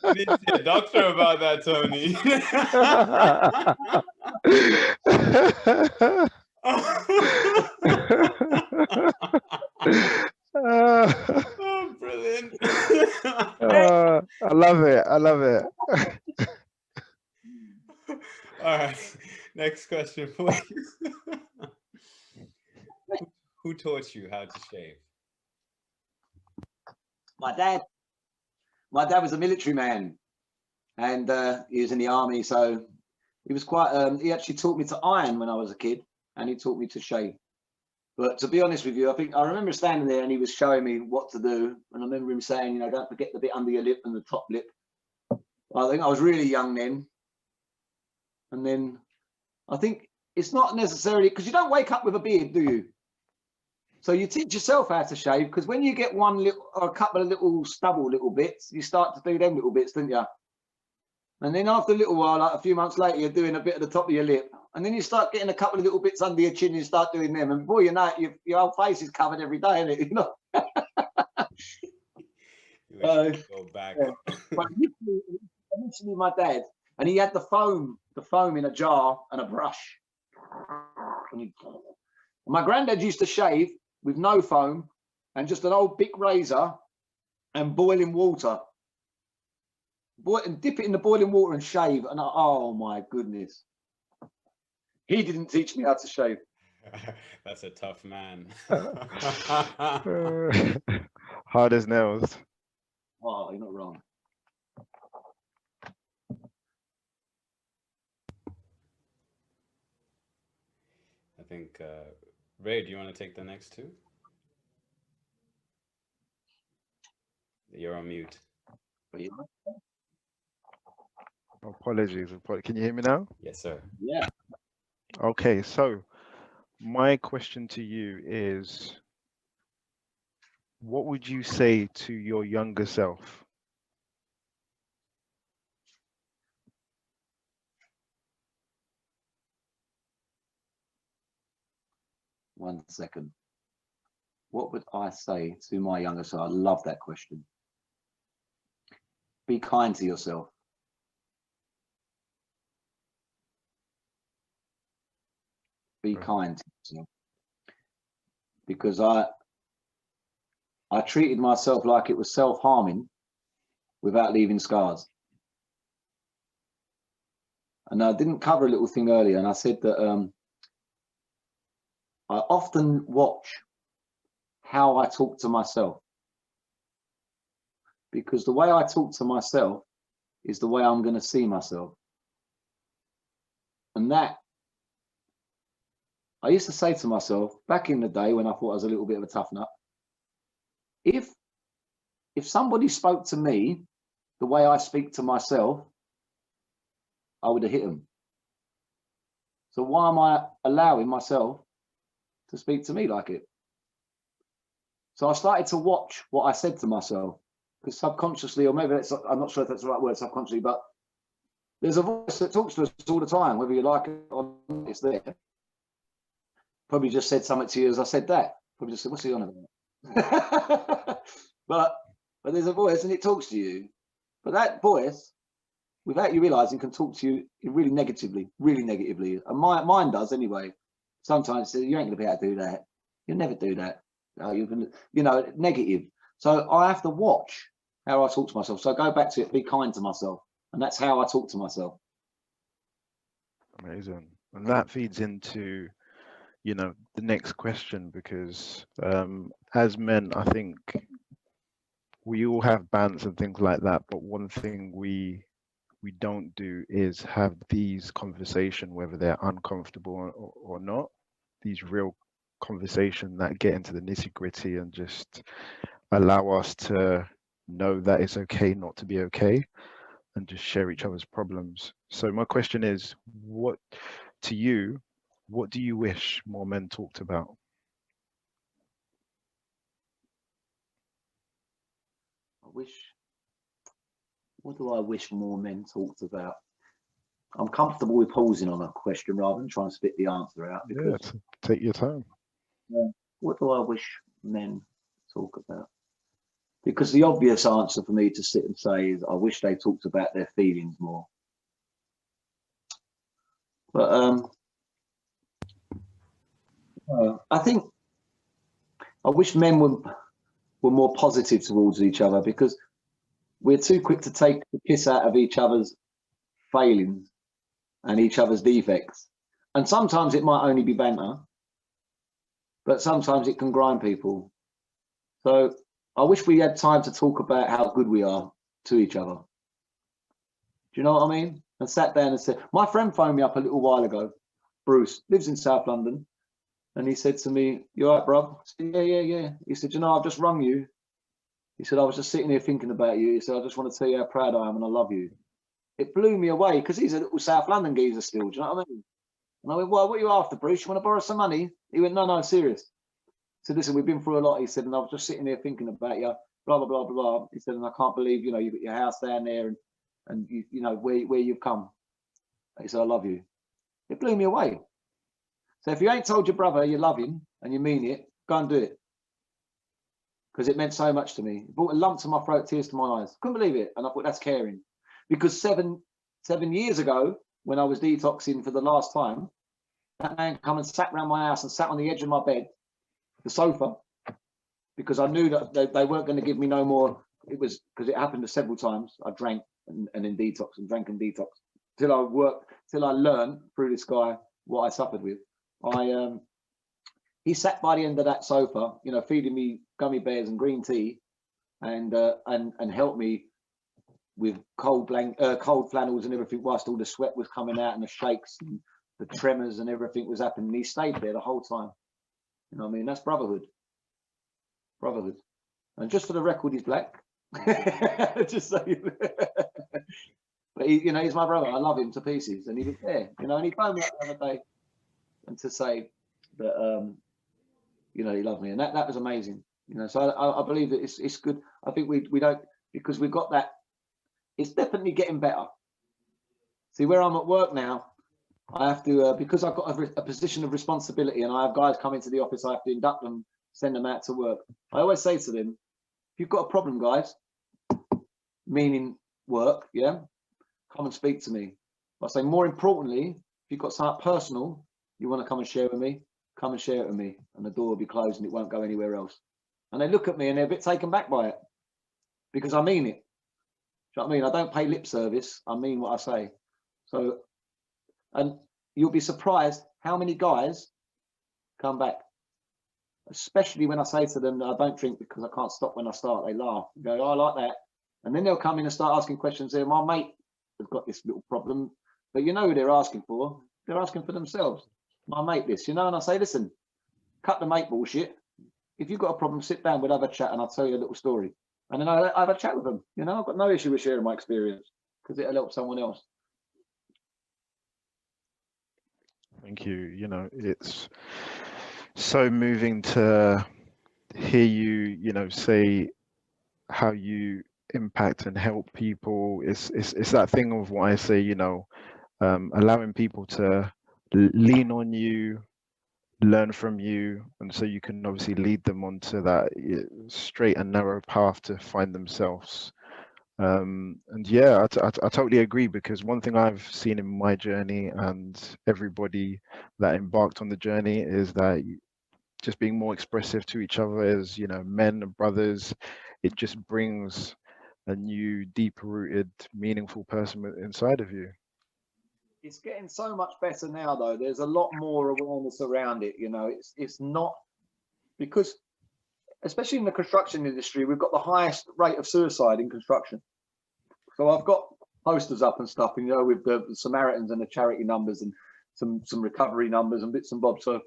You need to see a doctor about that, Tony. Oh, brilliant. I love it. I love it. All right. Next question, please. Who taught you how to shave? My dad was a military man, and he was in the army, so he was quite he actually taught me to iron when I was a kid, and he taught me to shave. But to be honest with you, I remember standing there and he was showing me what to do, and I remember him saying, you know, don't forget the bit under your lip and the top lip. I think I was really young then, and then I think it's not necessarily because you don't wake up with a beard, do you? So you teach yourself how to shave, because when you get one little or a couple of little stubble little bits, you start to do them little bits, don't you? And then after a little while, like a few months later, you're doing a bit at the top of your lip, and then you start getting a couple of little bits under your chin, and you start doing them, and before you know it, your whole face is covered every day, isn't it? You know. You wish you could go back. Yeah. But initially, my dad, and he had the foam in a jar and a brush. And my granddad used to shave with no foam and just an old big razor and boiling water. And dip it in the boiling water and shave. And oh my goodness. He didn't teach me how to shave. That's a tough man. Hard as nails. Oh, you're not wrong. I think, Ray, do you want to take the next two? You're on mute. Apologies. Can you hear me now? Yes, sir. Yeah. Okay, so my question to you is, what would you say to your younger self? 1 second. What would I say to my younger self? I love that question. Be kind to yourself. Be kind to yourself. Because I treated myself like it was self-harming without leaving scars. And I didn't cover a little thing earlier, and I said that I often watch how I talk to myself, because the way I talk to myself is the way I'm going to see myself. And that, I used to say to myself back in the day when I thought I was a little bit of a tough nut, if somebody spoke to me the way I speak to myself, I would have hit them. So why am I allowing myself to speak to me like it? So I started to watch what I said to myself, because subconsciously, or maybe it's, I'm not sure if that's the right word, subconsciously, but there's a voice that talks to us all the time, whether you like it or not, it's there. Probably just said something to you as I said that. Probably just said, what's he on about? but there's a voice and it talks to you. But that voice, without you realizing, can talk to you really negatively. And mine does anyway. Sometimes you ain't gonna be able to do that. You'll never do that. You know, negative. So I have to watch how I talk to myself. So I go back to it, be kind to myself. And that's how I talk to myself. Amazing. And that feeds into, you know, the next question, because as men, I think we all have bants and things like that, but one thing we don't do is have these conversations, whether they're uncomfortable or not, these real conversations that get into the nitty-gritty and just allow us to know that it's okay not to be okay. and just share each other's problems. So my question is, what to you, what do you wish more men talked about? What do I wish more men talked about? I'm comfortable with pausing on a question rather than trying to spit the answer out, because Take your time. what do I wish men talk about? Because the obvious answer for me to sit and say is I wish they talked about their feelings more. But I think I wish men were more positive towards each other, because we're too quick to take the piss out of each other's failings and each other's defects. And sometimes it might only be banter, but sometimes it can grind people. So I wish we had time to talk about how good we are to each other. Do you know what I mean? And sat down and said, my friend phoned me up a little while ago, Bruce, lives in South London. And he said to me, you all right, bruv? I said, yeah. He said, you know, I've just rung you. He said, I was just sitting here thinking about you. He said, I just want to tell you how proud I am and I love you. It blew me away, because he's a little South London geezer still. Do you know what I mean? And I went, well, what are you after, Bruce? You want to borrow some money? He went, no, I'm serious. He said, listen, we've been through a lot. He said, and I was just sitting here thinking about you, blah, blah, blah, blah. He said, and I can't believe, you know, you've got your house down there and you know, where you've come. He said, I love you. It blew me away. So if you ain't told your brother you love him and you mean it, go and do it. Because it meant so much to me. It brought a lump to my throat, tears to my eyes. Couldn't believe it. And I thought, that's caring. Because seven years ago, when I was detoxing for the last time, that man come and sat around my house and sat on the edge of my bed, the sofa, because I knew that they weren't going to give me no more. It was because it happened several times. I drank and in detox and drank and detox till I learned through this guy what I suffered with. He sat by the end of that sofa, you know, feeding me gummy bears and green tea, and helped me with cold flannels and everything, whilst all the sweat was coming out and the shakes and the tremors and everything was happening. He stayed there the whole time. You know what I mean? That's brotherhood. Brotherhood. And just for the record, he's black. Just so you know. But he, you know, he's my brother. I love him to pieces, and he was there. You know, and he phoned me up the other day and to say that you know, he loved me, and that was amazing. You know, so I believe that it's good. I think we don't, because we've got that. It's definitely getting better. See, where I'm at work now, I have to, because I've got a position of responsibility and I have guys come into the office, I have to induct them, send them out to work. I always say to them, if you've got a problem, guys, meaning work, yeah, come and speak to me. But I say, more importantly, if you've got something personal you want to come and share with me, come and share it with me, and the door will be closed and it won't go anywhere else. And they look at me and they're a bit taken back by it, because I mean it. Do you know what I mean? I don't pay lip service. I mean what I say. So, and you'll be surprised how many guys come back, especially when I say to them that I don't drink because I can't stop when I start. They laugh, they go, oh, I like that. And then they'll come in and start asking questions. Say, my mate has got this little problem, but you know who they're asking for? They're asking for themselves. My mate this, you know, and I say, listen, cut the mate bullshit. If you've got a problem, sit down, we'll have a chat and I'll tell you a little story. And then I have a chat with them. You know, I've got no issue with sharing my experience because it'll help someone else. Thank you. You know, it's so moving to hear you, you know, say how you impact and help people. It's that thing of what I say, you know, allowing people to lean on you, learn from you, and so you can obviously lead them onto that straight and narrow path to find themselves. And yeah, I totally agree, because one thing I've seen in my journey and everybody that embarked on the journey is that just being more expressive to each other as, you know, men and brothers, it just brings a new, deep-rooted, meaningful person inside of you. It's getting so much better now, though. There's a lot more awareness around it. You know, it's not, because especially in the construction industry, we've got the highest rate of suicide in construction. So I've got posters up and stuff, and, you know, with the Samaritans and the charity numbers and some recovery numbers and bits and bobs. So,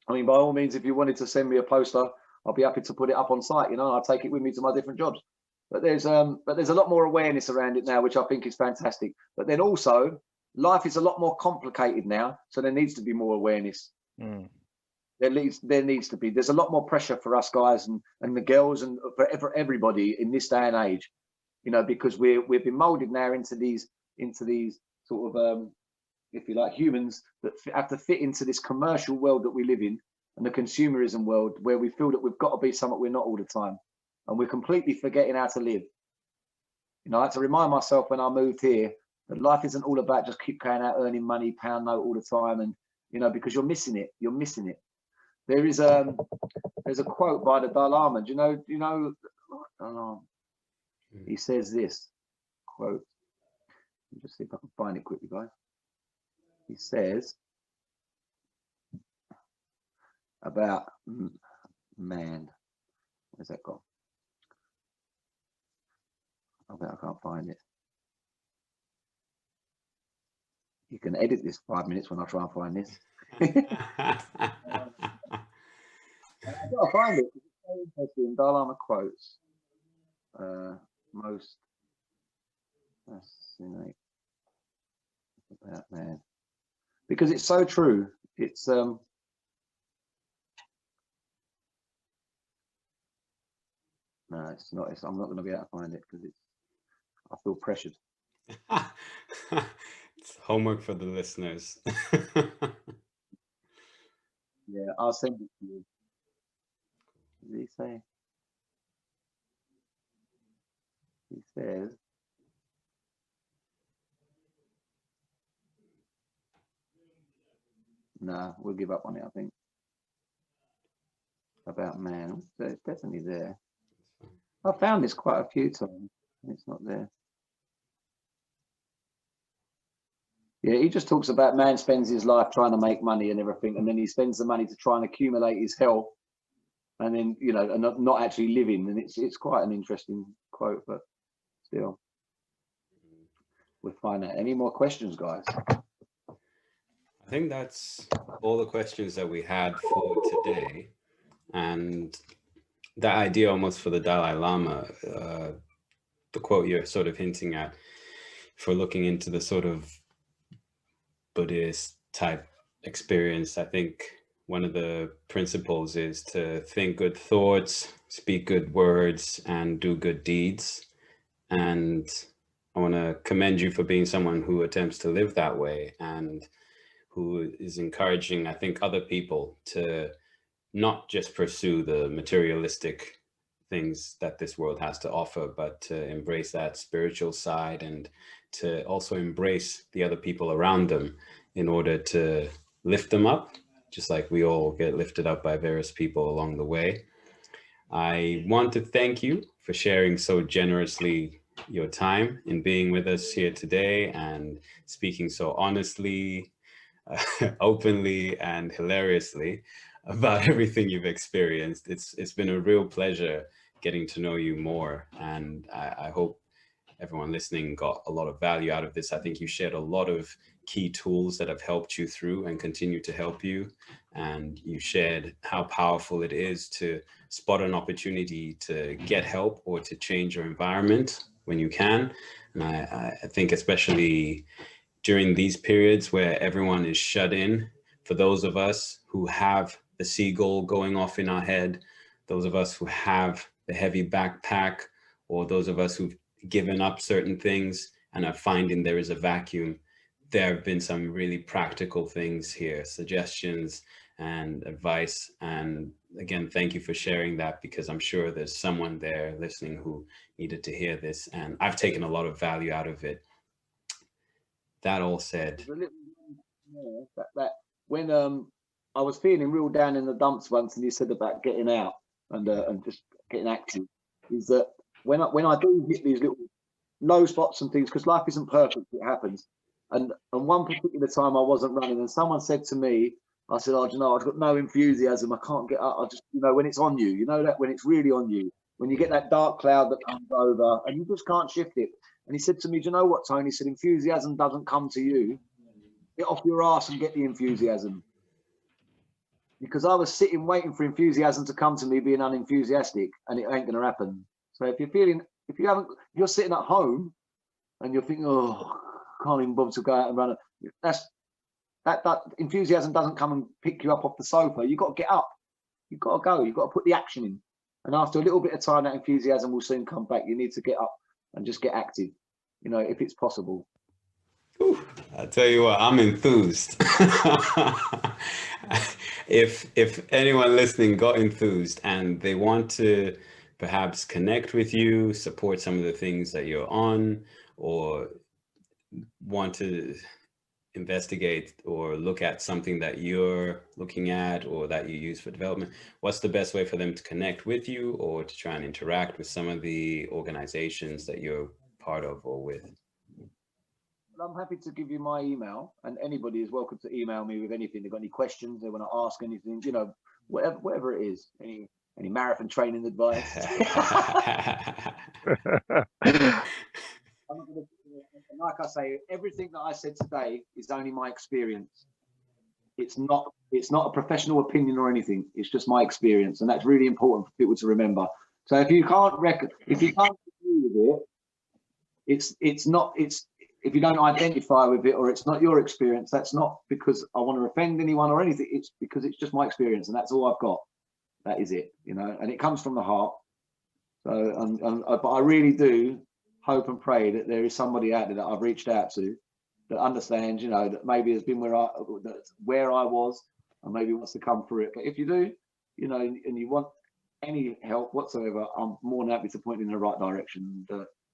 I mean, by all means, if you wanted to send me a poster, I'll be happy to put it up on site. You know, I'll take it with me to my different jobs. but there's a lot more awareness around it now, which I think is fantastic. But then also, life is a lot more complicated now, so there needs to be more awareness. There needs to be. There's a lot more pressure for us guys and the girls and for everybody in this day and age, you know, because we've been molded now into these sort of if you like, humans that have to fit into this commercial world that we live in, and the consumerism world, where we feel that we've got to be something we're not all the time, and we're completely forgetting how to live. You know, I had to remind myself when I moved here that life isn't all about just keep going out earning money, pound note all the time, and you know, because you're missing it. You're missing it. There's a quote by the Dalai Lama. Do you know? He says this quote. Let me just see if I can find it quickly, guys. He says about man. Where's that gone? I bet I can't find it. You can edit this 5 minutes when I try and find this. I've got to find it. It's so interesting. Dalai Lama quotes. Most fascinating about man. Because it's so true. It's no, it's not. I'm not going to be able to find it because I feel pressured. It's homework for the listeners. Yeah, I'll send it to you. What did he say? He says, no, we'll give up on it, I think. About man. It's definitely there. I found this quite a few times and it's not there. Yeah, he just talks about man spends his life trying to make money and everything, and then he spends the money to try and accumulate his health, and then, you know, and not actually living. And it's quite an interesting quote, but still, we'll find out. Any more questions, guys? I think that's all the questions that we had for today. And that idea almost for the Dalai Lama, the quote you're sort of hinting at, for looking into the sort of Buddhist type experience, I think one of the principles is to think good thoughts, speak good words, and do good deeds. And I want to commend you for being someone who attempts to live that way and who is encouraging, I think, other people to not just pursue the materialistic things that this world has to offer, but to embrace that spiritual side and to also embrace the other people around them in order to lift them up, just like we all get lifted up by various people along the way. I want to thank you for sharing so generously your time in being with us here today and speaking so honestly, openly, and hilariously about everything you've experienced. It's been a real pleasure getting to know you more, and I hope everyone listening got a lot of value out of this. I think you shared a lot of key tools that have helped you through and continue to help you, and you shared how powerful it is to spot an opportunity to get help or to change your environment when you can. And I think especially during these periods where everyone is shut in, for those of us who have the seagull going off in our head, those of us who have the heavy backpack, or those of us who've given up certain things and are finding there is a vacuum, there have been some really practical things here, suggestions and advice. And again, thank you for sharing that, because I'm sure there's someone there listening who needed to hear this, and I've taken a lot of value out of it. That all said, that when I was feeling real down in the dumps once, and you said about getting out and just getting active, is that when I do hit these little low spots and things, because life isn't perfect, it happens. And one particular time I wasn't running, and someone said to me, I said, "Oh, you know, I've got no enthusiasm. I can't get up. I just, you know, when it's on you, you know that when it's really on you, when you get that dark cloud that comes over, and you just can't shift it." And he said to me, "Do you know what, Tony?" He said, "Enthusiasm doesn't come to you. Get off your ass and get the enthusiasm." Because I was sitting waiting for enthusiasm to come to me, being unenthusiastic, and it ain't going to happen. So if you're feeling if you're sitting at home and you're thinking, oh, can't even bother to go out and run. That enthusiasm doesn't come and pick you up off the sofa. You've got to get up. You've got to go. You've got to put the action in. And after a little bit of time, that enthusiasm will soon come back. You need to get up and just get active, you know, if it's possible. Ooh, I tell you what, I'm enthused. If anyone listening got enthused and they want to perhaps connect with you, support some of the things that you're on, or want to investigate or look at something that you're looking at or that you use for development, what's the best way for them to connect with you or to try and interact with some of the organizations that you're part of or with? I'm happy to give you my email, and anybody is welcome to email me with anything. They've got any questions, they want to ask anything, you know, whatever it is, any marathon training advice. Like I say, everything that I said today is only my experience. It's not a professional opinion or anything. It's just my experience, and that's really important for people to remember. So if you can't agree with it, if you don't identify with it or it's not your experience, that's not because I want to offend anyone or anything. It's because it's just my experience, and that's all I've got. That is it, you know, and it comes from the heart. So, but I really do hope and pray that there is somebody out there that I've reached out to that understands, you know, that maybe has been where I was and maybe wants to come through it. But if you do, you know, and you want any help whatsoever, I'm more than happy to point in the right direction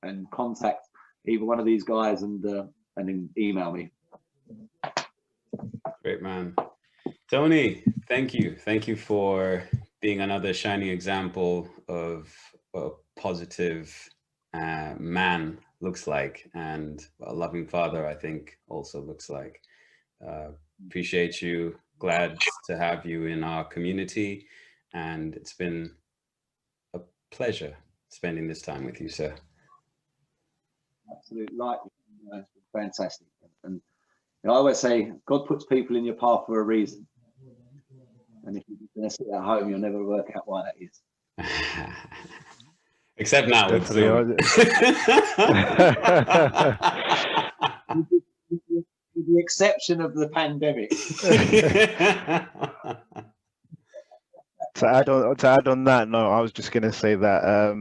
and contact either one of these guys and then email me. Great, man. Tony, thank you. Thank you for being another shining example of what a positive man looks like, and a loving father, I think, also looks like. Appreciate you. Glad to have you in our community, and it's been a pleasure spending this time with you, sir. Absolutely, it's been fantastic. And you know, I always say God puts people in your path for a reason, and if you're going to sit at home, you'll never work out why that is. Except now with Zoom. With the exception of the pandemic. To add on that note, I was just going to say that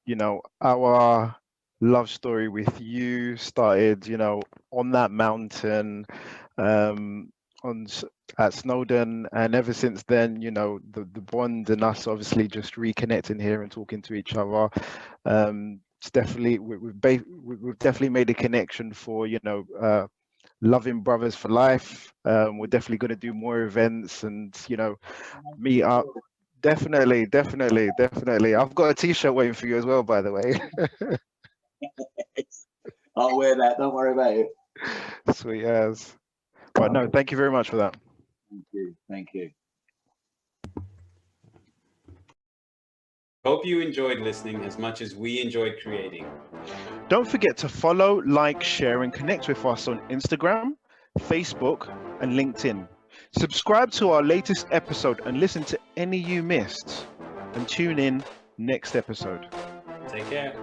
you know, our love story with you started, you know, on that mountain at Snowdon, and ever since then, you know, the bond and us obviously just reconnecting here and talking to each other, it's definitely we've definitely made a connection for, you know, loving brothers for life. We're definitely going to do more events and, you know, meet up. Definitely. I've got a t-shirt waiting for you as well, by the way. I'll wear that, don't worry about it. Sweet as. But no, thank you very much for that. Thank you. Hope you enjoyed listening as much as we enjoyed creating. Don't forget to follow, like, share, and connect with us on Instagram, Facebook, and LinkedIn. Subscribe to our latest episode and listen to any you missed. And tune in next episode. Take care.